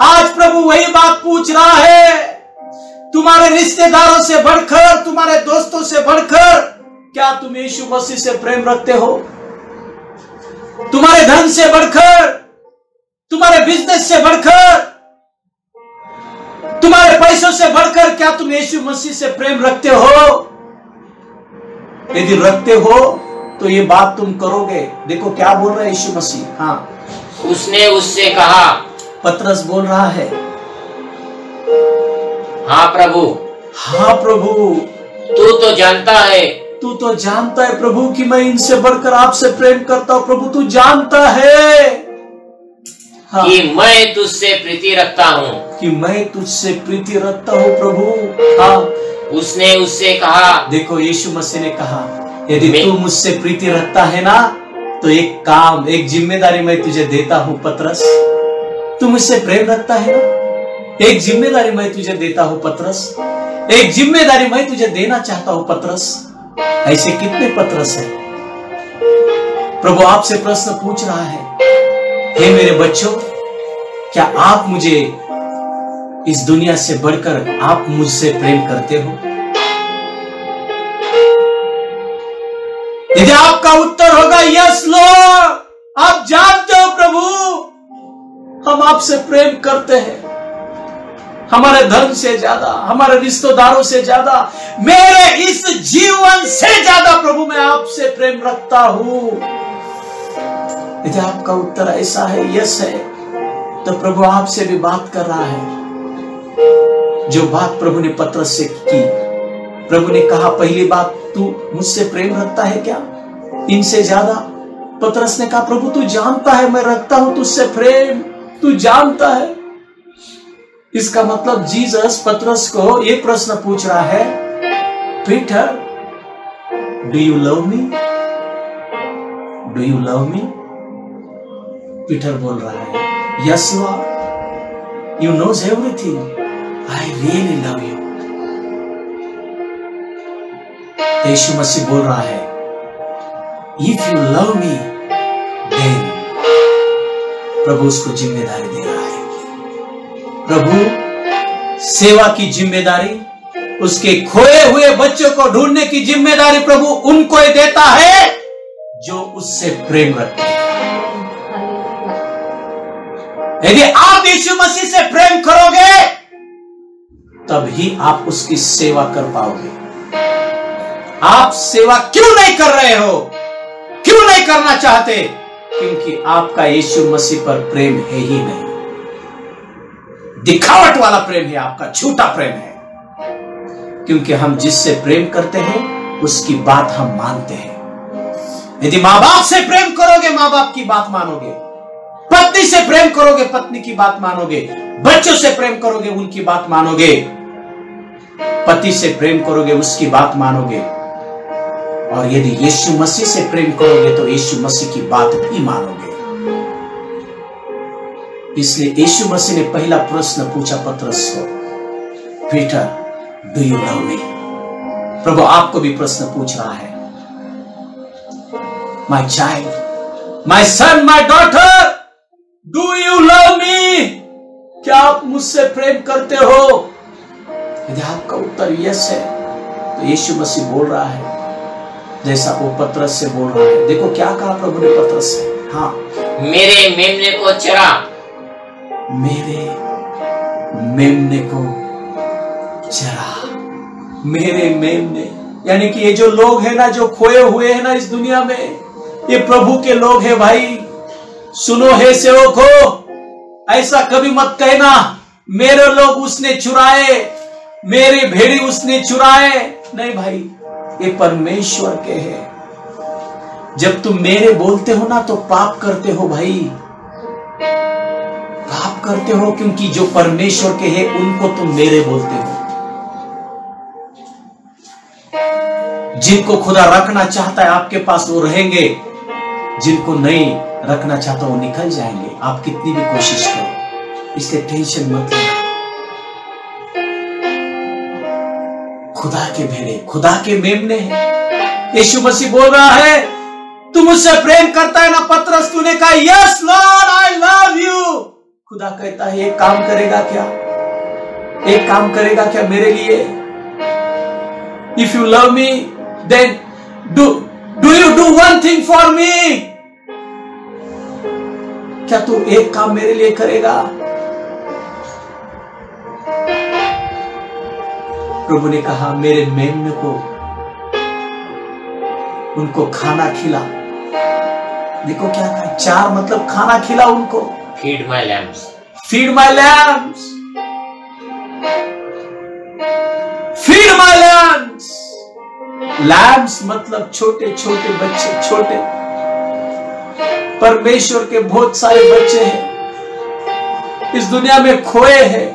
आज प्रभु वही बात पूछ रहा है। तुम्हारे रिश्तेदारों से बढ़कर, तुम्हारे दोस्तों से बढ़कर, क्या तुम यीशु मसीह से प्रेम रखते हो? तुम्हारे धन से बढ़कर, तुम्हारे बिजनेस से बढ़कर, तुम्हारे पैसों से बढ़कर, क्या तुम यीशु मसीह से प्रेम रखते हो? यदि रखते हो तो ये बात तुम करोगे। देखो क्या बोल रहा है यीशु मसीह। हाँ, उसने उससे कहा, पतरस बोल रहा है, हाँ प्रभु, तू तो जानता है, तू तो जानता है प्रभु कि मैं इनसे बढ़कर आपसे प्रेम करता हूं। प्रभु तू जानता है कि मैं तुझसे प्रीति रखता हूँ, कि मैं तुझसे प्रीति रखता हूँ प्रभु। हाँ, उसने उससे कहा, देखो यीशु मसीह ने कहा, यदि तू मुझसे प्रीति रखता है ना, तो एक काम, एक जिम्मेदारी मैं तुझे देता हूँ पतरस। तू मुझसे प्रेम रखता है ना, एक जिम्मेदारी मैं तुझे देता हूँ पतरस, एक जिम्मेदारी मैं तुझे देना चाहता हूँ पतरस। ऐसे कितने पतरस है? प्रभु आपसे प्रश्न पूछ रहा है, हे मेरे बच्चों, क्या आप मुझे इस दुनिया से बढ़कर आप मुझसे प्रेम करते हो? यदि आपका उत्तर होगा यस लॉर्ड, आप जानते हो प्रभु हम आपसे प्रेम करते हैं, हमारे धर्म से ज्यादा, हमारे रिश्तेदारों से ज्यादा, मेरे इस जीवन से ज्यादा प्रभु मैं आपसे प्रेम रखता हूं। यदि आपका उत्तर ऐसा है, यस है, तो प्रभु आपसे भी बात कर रहा है। जो बात प्रभु ने पतरस से की, प्रभु ने कहा पहली बात, तू मुझसे प्रेम रखता है क्या इनसे ज्यादा? पतरस ने कहा प्रभु तू जानता है मैं रखता हूं तुझसे प्रेम, तू जानता है। इसका मतलब जीसस पतरस को यह प्रश्न पूछ रहा है, Peter do you love me? Do you love me? Peter बोल रहा है, yes Lord, you know everything, I really love you. यीशु मसीह बोल रहा है, if you love me then, प्रभु उसको जिम्मेदारी दे रहा है। प्रभु सेवा की जिम्मेदारी, उसके खोए हुए बच्चों को ढूंढने की जिम्मेदारी प्रभु उनको ही देता है जो उससे प्रेम रखते हैं। यदि आप यीशु मसीह से प्रेम करोगे तब ही आप उसकी सेवा कर पाओगे। आप सेवा क्यों नहीं कर रहे हो, क्यों नहीं करना चाहते? क्योंकि आपका यीशु मसीह पर प्रेम है ही नहीं। दिखावट वाला प्रेम है आपका, झूठा प्रेम है। क्योंकि हम जिससे प्रेम करते हैं उसकी बात हम मानते हैं। यदि मां बाप से प्रेम करोगे मां बाप की बात मानोगे, पत्नी से प्रेम करोगे पत्नी की बात मानोगे, बच्चों से प्रेम करोगे उनकी बात मानोगे, पति से प्रेम करोगे उसकी बात मानोगे, और यदि यीशु मसीह से प्रेम करोगे तो यीशु मसीह की बात भी मानोगे। इसलिए यीशु मसीह ने पहला प्रश्न पूछा पतरस को, Peter do you love me? प्रभु आपको भी प्रश्न पूछ रहा है, my child, my son, my daughter, do you love me? क्या आप मुझसे प्रेम करते हो? यदि आपका उत्तर यस है तो यीशु मसीह बोल रहा है जैसा वो पतरस से बोल रहा है। देखो क्या कहा प्रभु ने पतरस से, हाँ, मेरे मेमने को चरा, मेरे मेमने को चरा, मेरे मेमने, यानी कि ये जो लोग हैं ना, जो खोए हुए हैं ना इस दुनिया में, ये प्रभु के लोग हैं भाई। सुनो हे सेवक हो, ऐसा कभी मत कहना मेरे लोग उसने चुराए, मेरी भेड़ी उसने चुराए। नहीं भाई, ये परमेश्वर के हैं। जब तुम मेरे बोलते हो ना तो पाप करते हो भाई, पाप करते हो, क्योंकि जो परमेश्वर के हैं उनको तुम मेरे बोलते हो। जिनको खुदा रखना चाहता है आपके पास वो रहेंगे, जिनको नहीं रखना चाहता वो निकल जाएंगे, आप कितनी भी कोशिश करो। इसलिए टेंशन मत लेना। खुदा के भेड़े, खुदा के मेमने हैं। यीशु मसीह बोल रहा है, तू मुझसे प्रेम करता है ना पतरस? तूने कहा yes Lord I love you. खुदा कहता है एक काम करेगा क्या, एक काम करेगा क्या मेरे लिए? If you love me then do you do one thing for me? क्या तू एक काम मेरे लिए करेगा? प्रभु ने कहा मेरे मेमने को, उनको खाना खिला। देखो क्या कहा, चार मतलब खाना खिला उनको। Feed my lambs, feed my lambs, feed my lambs. Lambs मतलब छोटे छोटे बच्चे, छोटे। परमेश्वर के बहुत सारे बच्चे हैं इस दुनिया में खोए हैं,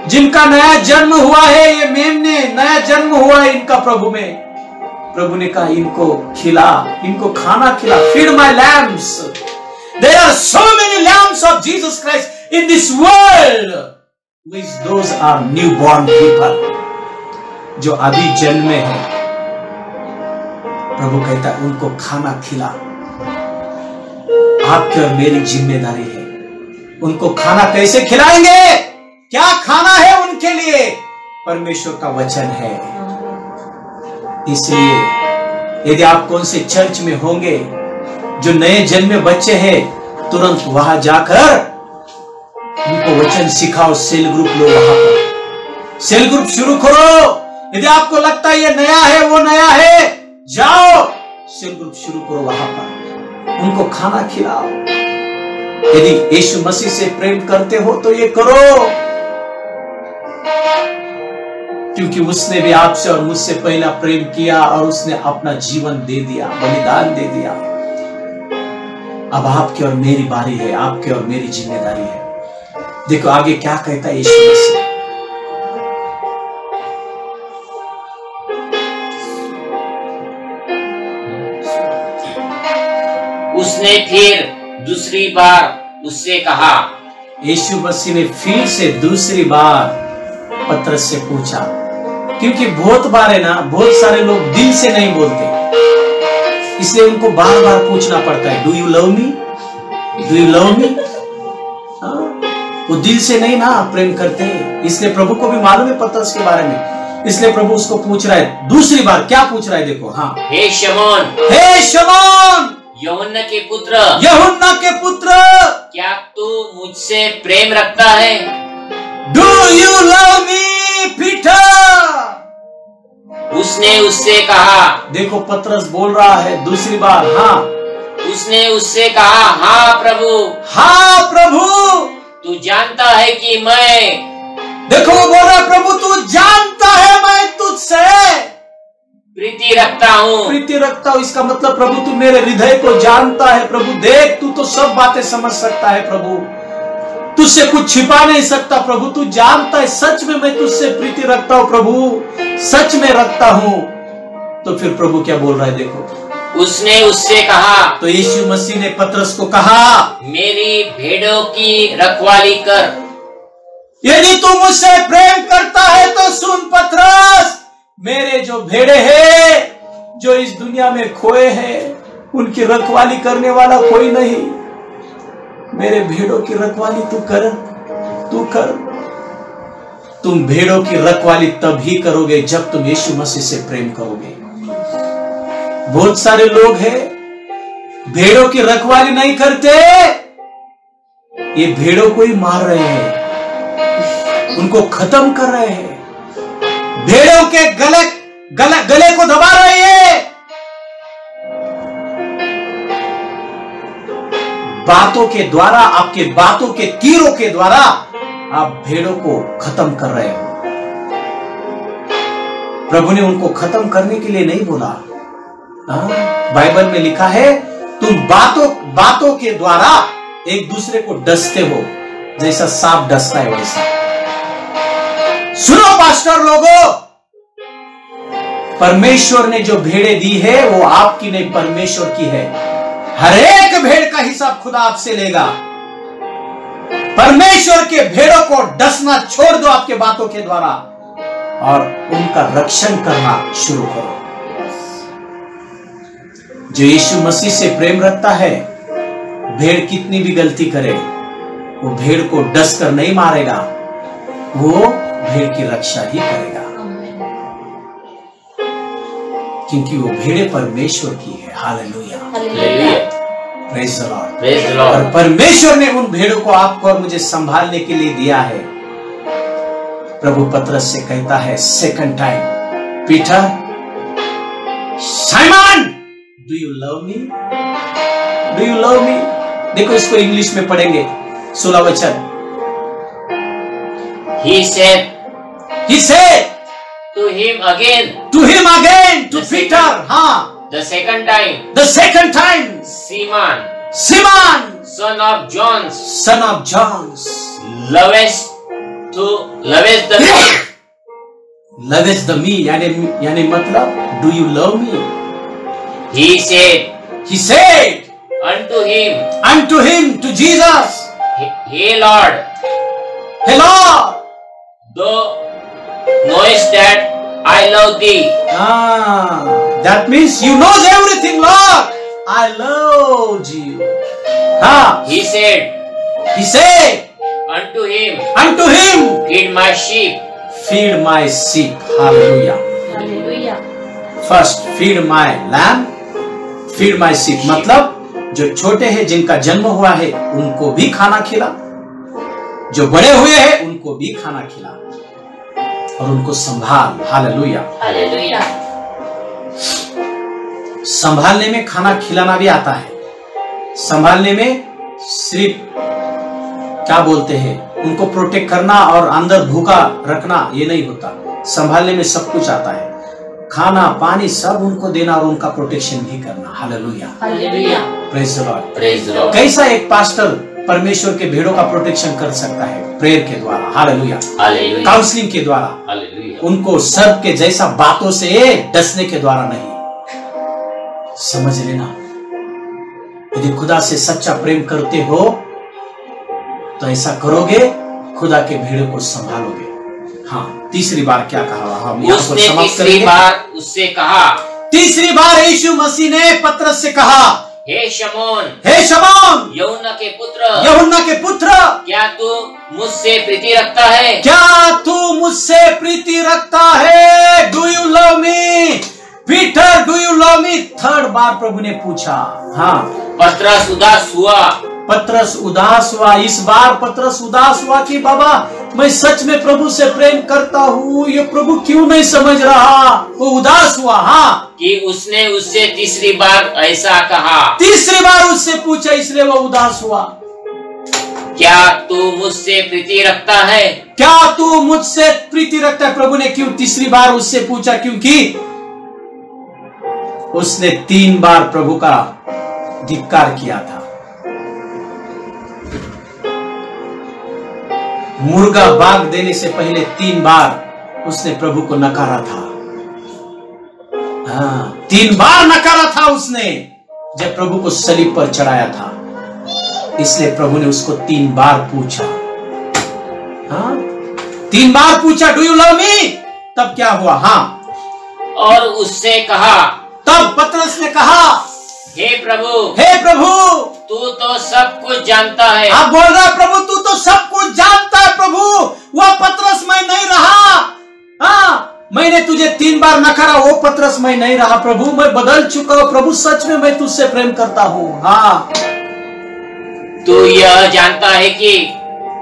जिनका नया जन्म हुआ है। ये मेमने नया जन्म हुआ है इनका प्रभु में। प्रभु ने कहा इनको खिला, इनको खाना खिला। Feed my lambs. There are so many lambs of Jesus Christ in this world, which those are newborn people, जो अभी जन्मे हैं। प्रभु कहता है उनको खाना खिला। आपकी और मेरी जिम्मेदारी है। उनको खाना कैसे खिलाएंगे? क्या खाना है उनके लिए? परमेश्वर का वचन है। इसलिए यदि आप कौन से चर्च में होंगे, जो नए जन्मे बच्चे हैं, तुरंत वहां जाकर उनको वचन सिखाओ। सेल ग्रुप लो, वहां पर सेल ग्रुप शुरू करो। यदि आपको लगता है ये नया है, वो नया है, जाओ सेल ग्रुप शुरू करो, वहां पर उनको खाना खिलाओ। यदि यीशु मसीह से प्रेम करते हो तो ये करो, क्योंकि उसने भी आपसे और मुझसे पहला प्रेम किया और उसने अपना जीवन दे दिया, बलिदान दे दिया। अब आपकी और मेरी बारी है, आपकी और मेरी जिम्मेदारी है। देखो आगे क्या कहता है यीशु मसीह। उसने फिर दूसरी बार उससे कहा। यीशु मसीह ने फिर से दूसरी बार पतरस से पूछा, क्योंकि बहुत बार है ना, बहुत सारे लोग दिल से नहीं बोलते, इसलिए उनको बार बार पूछना पड़ता है, do you love me, do you love मी। वो दिल से नहीं ना प्रेम करते, इसलिए प्रभु को भी मालूम है पतरस के बारे में, इसलिए प्रभु उसको पूछ रहा है दूसरी बार। क्या पूछ रहा है? देखो, हाँ, हे शमौन, हे शमौन, यूहन्ना के पुत्र, यूहन्ना के पुत्र, क्या तू मुझसे प्रेम रखता है? Do you love me Peter. उसने उससे कहा। देखो पतरस बोल रहा है दूसरी बार, हाँ। उसने उससे कहा, हाँ प्रभु, हाँ प्रभु, तू जानता है कि मैं। देखो वो बोल रहा, प्रभु तू जानता है मैं तुझसे प्रीति रखता हूँ। प्रीति रखता हूँ, इसका मतलब प्रभु तू मेरे हृदय को जानता है। प्रभु देख, तू तो सब बातें समझ सकता है। प्रभु तुझसे कुछ छिपा नहीं सकता। प्रभु तू जानता है, सच में मैं तुझसे प्रीति रखता हूँ प्रभु, सच में रखता हूँ। तो फिर प्रभु क्या बोल रहा है? देखो, उसने उससे कहा। तो यीशु मसीह ने पतरस को कहा, मेरी भेड़ों की रखवाली कर। यदि तू मुझसे प्रेम करता है तो सुन पतरस, मेरे जो भेड़े हैं जो इस दुनिया में खोए हैं, उनकी रखवाली करने वाला कोई नहीं। मेरे भेड़ों की रखवाली तू कर, तू कर। तुम भेड़ों की रखवाली तभी करोगे जब तुम यीशु मसीह से प्रेम करोगे। बहुत सारे लोग हैं भेड़ों की रखवाली नहीं करते, ये भेड़ों को ही मार रहे हैं, उनको खत्म कर रहे हैं, भेड़ों के गले को दबा रहे हैं। बातों के द्वारा, आपके बातों के तीरों के द्वारा आप भेड़ों को खत्म कर रहे हो। प्रभु ने उनको खत्म करने के लिए नहीं बोला। बाइबल में लिखा है तुम बातों के द्वारा एक दूसरे को डसते हो, जैसा सांप डसता है वैसा। सुनो पास्टर लोगों, परमेश्वर ने जो भेड़े दी है वो आपकी नहीं, परमेश्वर की है। हर एक भेड़ का हिसाब खुदा आपसे लेगा। परमेश्वर के भेड़ों को डसना छोड़ दो आपके बातों के द्वारा और उनका रक्षण करना शुरू करो। जो यीशु मसीह से प्रेम रखता है, भेड़ कितनी भी गलती करे वो भेड़ को डस कर नहीं मारेगा, वो भेड़ की रक्षा ही करेगा, क्योंकि वो भेड़े परमेश्वर की है। Hallelujah, praise the Lord, praise the Lord. और परमेश्वर ने उन भेड़ों को आपको और मुझे संभालने के लिए दिया है। प्रभु पतरस से कहता है second time, Peter, Simon, do you love me, do you love मी। देखो इसको इंग्लिश में पढ़ेंगे, 16 वचन। He said, to him again. To him again, to Peter. हाँ. The second time. The second time. Simon. Simon. Son of John. Son of John. Lovest the meat. Lovest the meat. यानी मतलब, do you love me? He said. He said. Unto him, to Jesus. Hey Lord. Hey Lord. Thou knowest that I love thee. That means you know everything, Lord. I love you. He said. Unto him. Feed my sheep. Feed my sheep. Hallelujah. Hallelujah. First, feed my lamb. Feed my sheep. मतलब जो छोटे हैं, जिनका जन्म हुआ है, उनको भी खाना खिला। जो बड़े हुए हैं, उनको भी खाना खिला और उनको संभाल। हालेलुया। हालेलुया। संभालने में खाना खिलाना भी आता है। संभालने में सिर्फ क्या बोलते हैं, उनको प्रोटेक्ट करना और अंदर भूखा रखना, ये नहीं होता। संभालने में सब कुछ आता है। खाना पानी सब उनको देना और उनका प्रोटेक्शन भी करना। Hallelujah. Hallelujah. Praise the Lord. Praise the Lord. कैसा एक पास्टर परमेश्वर के भेड़ों का प्रोटेक्शन कर सकता है? प्रेयर के द्वारा। हालेलुया। हालेलुया। काउंसलिंग के द्वारा। हालेलुया। उनको सर्प के जैसा बातों से डसने के द्वारा नहीं। समझ लेना, यदि खुदा से सच्चा प्रेम करते हो तो ऐसा करोगे, खुदा के भेड़ों को संभालोगे। हाँ, तीसरी बार क्या कहा? हम उसने तीसरी बार उससे कहा। तीसरी बार यीशु मसीह ने पतरस से कहा, हे शमौन, यूहन्ना के पुत्र, क्या तू मुझसे प्रीति रखता है? क्या तू मुझसे प्रीति रखता है? Do you love me Peter? Do you love me? Third बार प्रभु ने पूछा। हाँ, पतरस उदास हुआ। इस बार पतरस उदास हुआ कि बाबा, मैं सच में प्रभु से प्रेम करता हूँ, ये प्रभु क्यों नहीं समझ रहा? वो उदास हुआ। हाँ, कि उसने उससे तीसरी बार ऐसा कहा। तीसरी बार उससे पूछा, इसलिए वो उदास हुआ। क्या तू मुझसे प्रीति रखता है? क्या तू मुझसे प्रीति रखता है? प्रभु ने क्यों तीसरी बार उससे पूछा? क्योंकि उसने 3 बार प्रभु का धिक्कार किया था। मुर्गा बाग देने से पहले 3 बार उसने प्रभु को नकारा था। हाँ, 3 बार नकारा था उसने जब प्रभु को सलीब पर चढ़ाया था। इसलिए प्रभु ने उसको 3 बार पूछा। हाँ, 3 बार पूछा, डू यू लव मी? तब क्या हुआ? हाँ, और उससे कहा, तब पतरस ने कहा, हे प्रभु, तू तो सब कुछ जानता है। आप बोल रहे प्रभु, तू तो सब कुछ जानता है। प्रभु, वह पतरस मैं नहीं रहा। हाँ, मैंने तुझे 3 बार नकारा, वो पतरस मैं नहीं रहा। प्रभु, मैं बदल चुका हूँ। प्रभु, सच में मैं तुझसे प्रेम करता हूँ। हाँ, तू यह जानता है कि,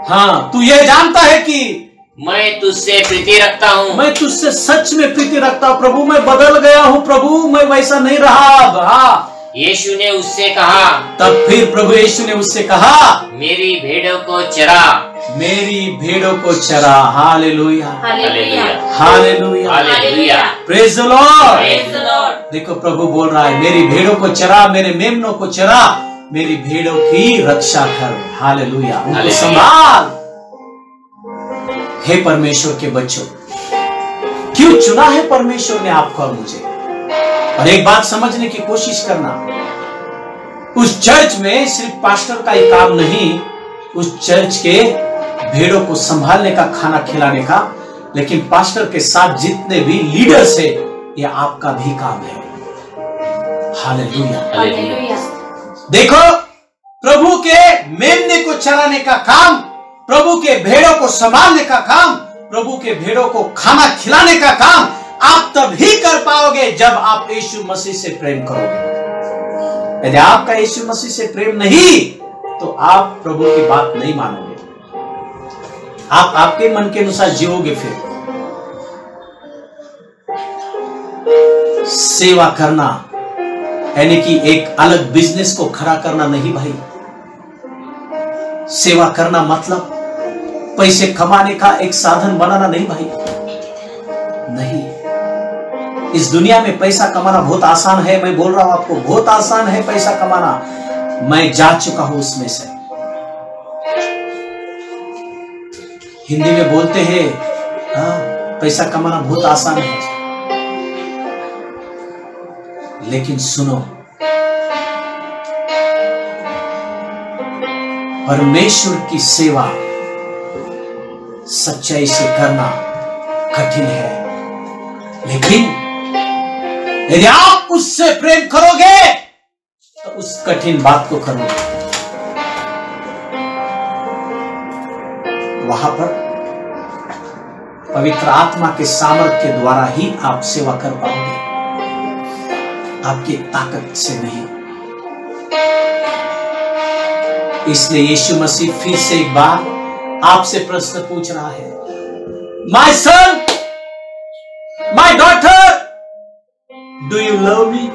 हाँ, तू यह जानता है कि मैं तुझसे प्रीति रखता हूँ। मैं तुझसे सच में प्रीति रखता हूँ। प्रभु, मैं बदल गया हूँ। प्रभु, मैं वैसा नहीं रहा अब। हाँ, यीशु ने उससे कहा, तब फिर प्रभु यीशु ने उससे कहा, मेरी भेड़ों को चरा। मेरी भेड़ों को चरा। Hallelujah. Hallelujah. Hallelujah. Hallelujah. Praise the Lord. Praise the Lord. देखो, प्रभु बोल रहा है, मेरी भेड़ों को चरा, मेरे मेमनों को चरा, मेरी भेड़ों की रक्षा कर। हालेलुया। उनको संभाल। हे परमेश्वर के बच्चों, क्यों चुना है परमेश्वर ने आपको और मुझे? और एक बात समझने की कोशिश करना, उस चर्च में सिर्फ पास्टर का ही काम नहीं, उस चर्च के भेड़ों को संभालने का, खाना खिलाने का, लेकिन पास्टर के साथ जितने भी लीडर्स है, ये आपका भी काम है। हालेलुया। हालेलुया। देखो, प्रभु के मेमने को चराने का काम, प्रभु के भेड़ों को संभालने का काम, प्रभु के भेड़ों को खाना खिलाने का काम आप तभी कर पाओगे जब आप यीशु मसीह से प्रेम करोगे। यदि आपका यीशु मसीह से प्रेम नहीं, तो आप प्रभु की बात नहीं मानोगे। आप आपके मन के अनुसार जियोगे। फिर सेवा करना यानी कि एक अलग बिजनेस को खड़ा करना नहीं भाई। सेवा करना मतलब पैसे कमाने का एक साधन बनाना नहीं भाई। नहीं। इस दुनिया में पैसा कमाना बहुत आसान है, मैं बोल रहा हूं आपको, बहुत आसान है पैसा कमाना। मैं जा चुका हूं उसमें से। हिंदी में बोलते हैं पैसा कमाना बहुत आसान है, लेकिन सुनो, परमेश्वर की सेवा सच्चाई से करना कठिन है, लेकिन यदि आप उससे प्रेम करोगे तो उस कठिन बात को करोगे। वहां पर पवित्र आत्मा के सामर्थ्य के द्वारा ही आप सेवा कर पाओगे, आपकी ताकत से नहीं। इसलिए यीशु मसीह फिर से एक बार आपसे प्रश्न पूछ रहा है, my son, my daughter, do you love me?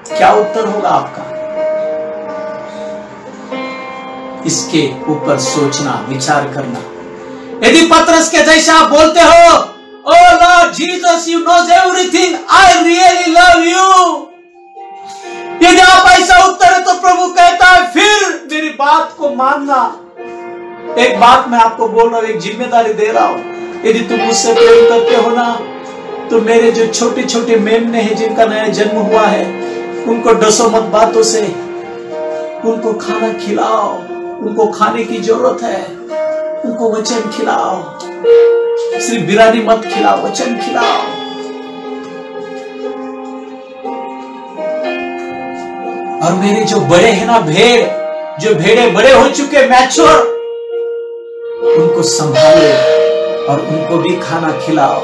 क्या उत्तर होगा आपका? इसके ऊपर सोचना, विचार करना। यदि पतरस के जैसे आप बोलते हो, oh Lord Jesus, you know everything, I really love you, यदि आप ऐसा उत्तर है तो प्रभु कहता है फिर मेरी बात को मानना। एक बात मैं आपको बोल रहा हूं, एक जिम्मेदारी दे रहा हूं, यदि तुम मुझसे प्रेम करते हो ना, तो मेरे जो छोटे छोटे मेमने हैं जिनका नया जन्म हुआ है, उनको डसो मत बातों से, उनको खाना खिलाओ, उनको खाने की जरूरत है, उनको वचन खिलाओ, सिर्फ बिरानी मत खिलाओ, वचन खिलाओ। और मेरे जो बड़े हैं ना भेड़, जो भेड़े बड़े हो चुके, मैच्योर, उनको संभालो और उनको भी खाना खिलाओ।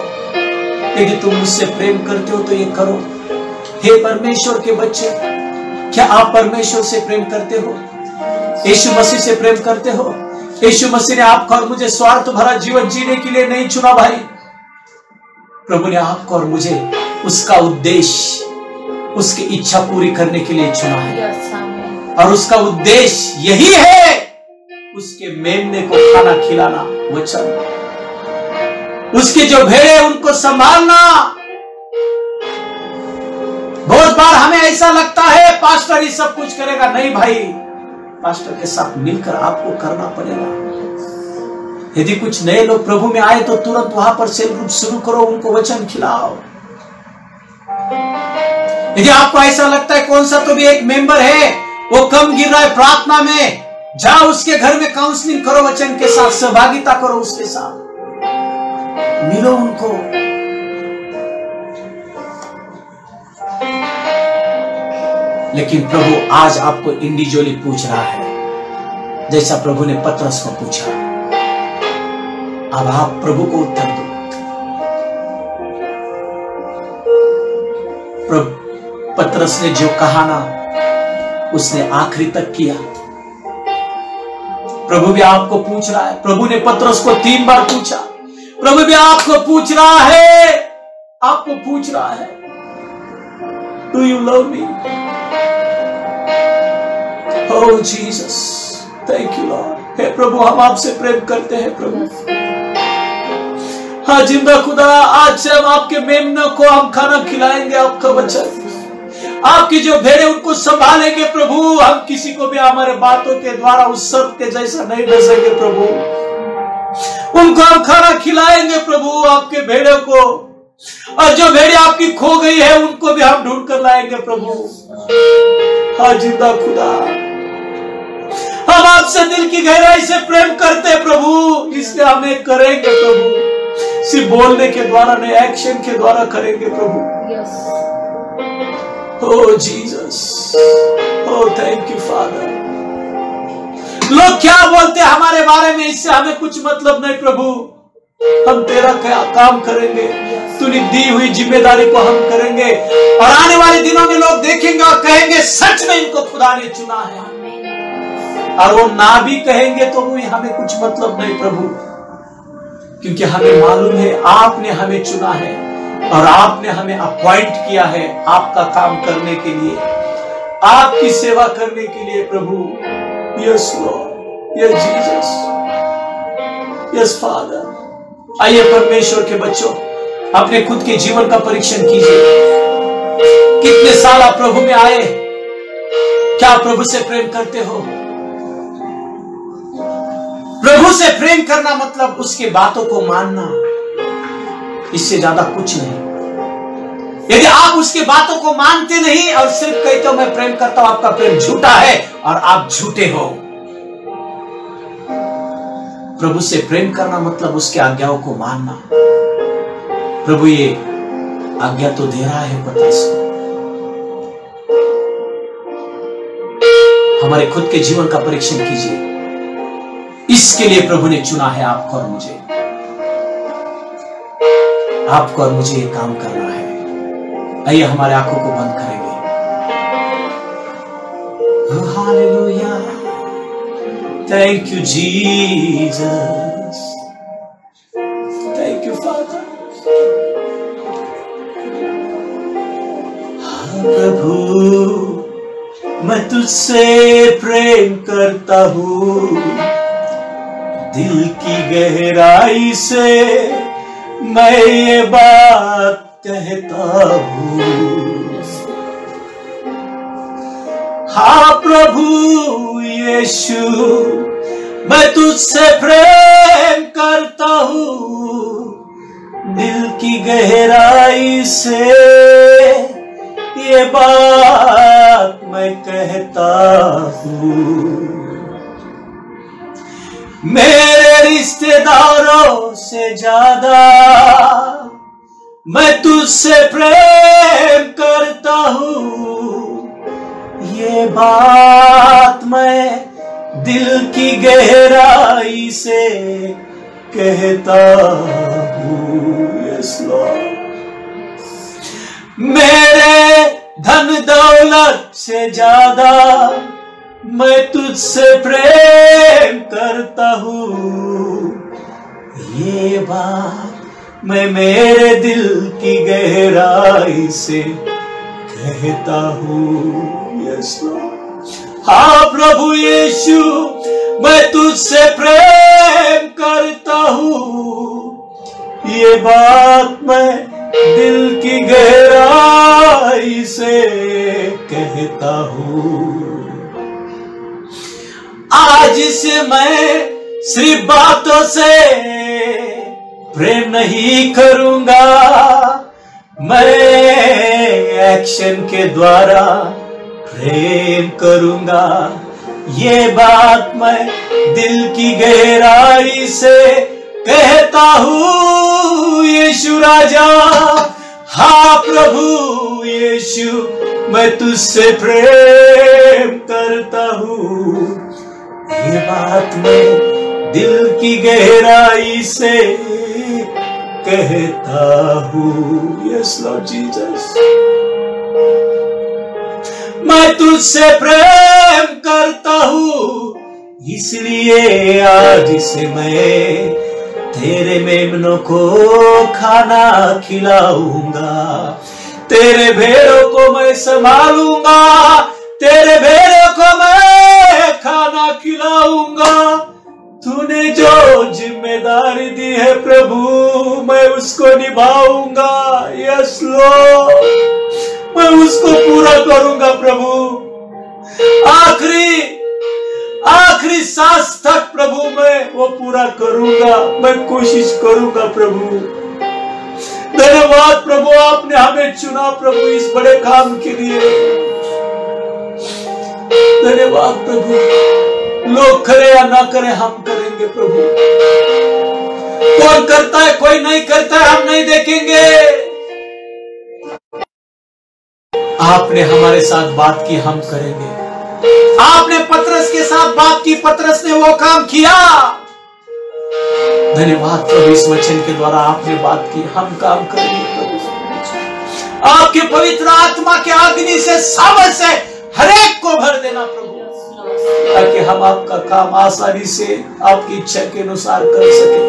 यदि तुम मुझसे प्रेम करते हो तो ये करो। हे परमेश्वर के बच्चे, क्या आप परमेश्वर से प्रेम करते हो? यीशु मसीह से प्रेम करते हो? यीशु मसीह ने आपको और मुझे स्वार्थ भरा जीवन जीने के लिए नहीं चुना भाई। प्रभु ने आपको और मुझे उसका उद्देश्य, उसकी इच्छा पूरी करने के लिए चुना है, और उसका उद्देश्य यही है, उसके मेमने को खाना खिलाना, वचन, उसके जो भेड़े उनको संभालना। बहुत बार हमें ऐसा लगता है पास्टर ही सब कुछ करेगा। नहीं भाई, पास्टर के साथ मिलकर आपको करना पड़ेगा। यदि कुछ नए लोग प्रभु में आए तो तुरंत वहां पर सेल ग्रुप शुरू करो, उनको वचन खिलाओ। यदि आपको ऐसा लगता है कौन सा तो भी एक मेंबर है वो कम गिर रहा है प्रार्थना में, जाओ उसके घर में काउंसलिंग करो, वचन के साथ सहभागिता करो, उसके साथ मिलो उनको। लेकिन प्रभु आज आपको इंडिविजुअली पूछ रहा है, जैसा प्रभु ने पतरस को पूछा। अब आप प्रभु को उत्तर दो। पतरस ने जो कहा ना, उसने आखिरी तक किया। प्रभु भी आपको पूछ रहा है। प्रभु ने पतरस को 3 बार पूछा, प्रभु भी आपको पूछ रहा है, आपको पूछ रहा है, do you love me? Oh Jesus, thank you Lord. हे प्रभु, हम आपसे प्रेम करते हैं प्रभु। हाँ जिंदा खुदा, आज से हम आपके मेमनों को हम खाना खिलाएंगे, आपका वचन, आपकी जो भेड़े उनको संभालेंगे प्रभु। हम किसी को भी हमारे बातों के द्वारा उस सर्प के जैसा नहीं डसेंगे प्रभु। उनको हम खाना खिलाएंगे प्रभु, आपके भेड़ों को। और जो भेड़े आपकी खो गई है उनको भी हम ढूंढ कर लाएंगे प्रभु। हाँ जिंदा खुदा, हम आपसे दिल की गहराई से प्रेम करते हैं प्रभु, इसलिए हमें करेंगे प्रभु। सिर्फ बोलने के द्वारा नहीं, एक्शन के द्वारा करेंगे प्रभु। Oh Jesus, oh thank you Father। लोग क्या बोलते हैं हमारे बारे में, इससे हमें कुछ मतलब नहीं प्रभु। हम तेरा काम करेंगे, तूने दी हुई जिम्मेदारी को हम करेंगे, और आने वाले दिनों में लोग देखेंगे और कहेंगे सच में इनको खुदा ने चुना है। और वो ना भी कहेंगे तो भी हमें कुछ मतलब नहीं प्रभु, क्योंकि हमें मालूम है आपने हमें चुना है और आपने हमें अपॉइंट किया है आपका काम करने के लिए, आपकी सेवा करने के लिए प्रभु। Yes Lord, yes Jesus, yes father, आइए परमेश्वर के बच्चों, अपने खुद के जीवन का परीक्षण कीजिए। कितने साल आप प्रभु में आए? क्या प्रभु से प्रेम करते हो? प्रभु से प्रेम करना मतलब उसके बातों को मानना, इससे ज्यादा कुछ नहीं। यदि आप उसकी बातों को मानते नहीं और सिर्फ कहते हो मैं प्रेम करता हूं, आपका प्रेम झूठा है और आप झूठे हो। प्रभु से प्रेम करना मतलब उसकी आज्ञाओं को मानना। प्रभु ये आज्ञा तो दे रहा है पतरस को। हमारे खुद के जीवन का परीक्षण कीजिए। इसके लिए प्रभु ने चुना है आपको और मुझे। आपको और मुझे ये काम करना है। आइए हमारे आंखों को बंद करेंगे। Hallelujah, thank you Jesus, thank you father. प्रभु मैं तुझसे प्रेम करता हूँ, दिल की गहराई से मैं ये बात कहता हूँ। हाँ प्रभु यीशु, मैं तुझसे प्रेम करता हूँ, दिल की गहराई से ये बात मैं कहता हूँ। मेरे रिश्तेदारों से ज्यादा मैं तुझसे प्रेम करता हूँ, ये बात मैं दिल की गहराई से कहता हूँ। Yes Lord. मेरे धन दौलत से ज्यादा मैं तुझसे प्रेम करता हूँ, ये बात मैं मेरे दिल की गहराई से कहता हूँ। Yes Lord. हाँ प्रभु यीशु, मैं तुझसे प्रेम करता हूँ, ये बात मैं दिल की गहराई से कहता हूँ। आज से मैं सिर्फ बातों से प्रेम नहीं करूंगा, मैं एक्शन के द्वारा प्रेम करूंगा, ये बात मैं दिल की गहराई से कहता हूँ। यीशु राजा, हाँ प्रभु यीशु, मैं तुझसे प्रेम करता हूँ, ये बात मैं दिल की गहराई से कहता हूँ। यस लॉर्ड जीसस, मैं तुझसे प्रेम करता हूँ, इसलिए आज से मैं तेरे मेमनों को खाना खिलाऊंगा, तेरे भेड़ों को मैं संभालूंगा, तेरे भेड़ों को मैं खाना खिलाऊंगा। तूने जो जिम्मेदारी दी है प्रभु, मैं उसको निभाऊंगा। यस लॉर्ड, मैं उसको पूरा करूंगा प्रभु। आखिरी सांस तक प्रभु मैं वो पूरा करूंगा, मैं कोशिश करूंगा प्रभु। धन्यवाद प्रभु, आपने हमें चुना प्रभु इस बड़े काम के लिए। धन्यवाद प्रभु। लोग करे या ना करे, हम करेंगे प्रभु। कौन करता है कोई नहीं करता है, हम नहीं देखेंगे। आपने हमारे साथ बात की, हम करेंगे। आपने पतरस के साथ बात की, पतरस ने वो काम किया। धन्यवाद प्रभु, इस वचन के द्वारा आपने बात की, हम काम करेंगे प्रभु। आपके पवित्र आत्मा के अग्नि से सामर्थ से हरेक को भर देना प्रभु, ताकि हम आपका काम आसानी से आपकी इच्छा के अनुसार कर सके।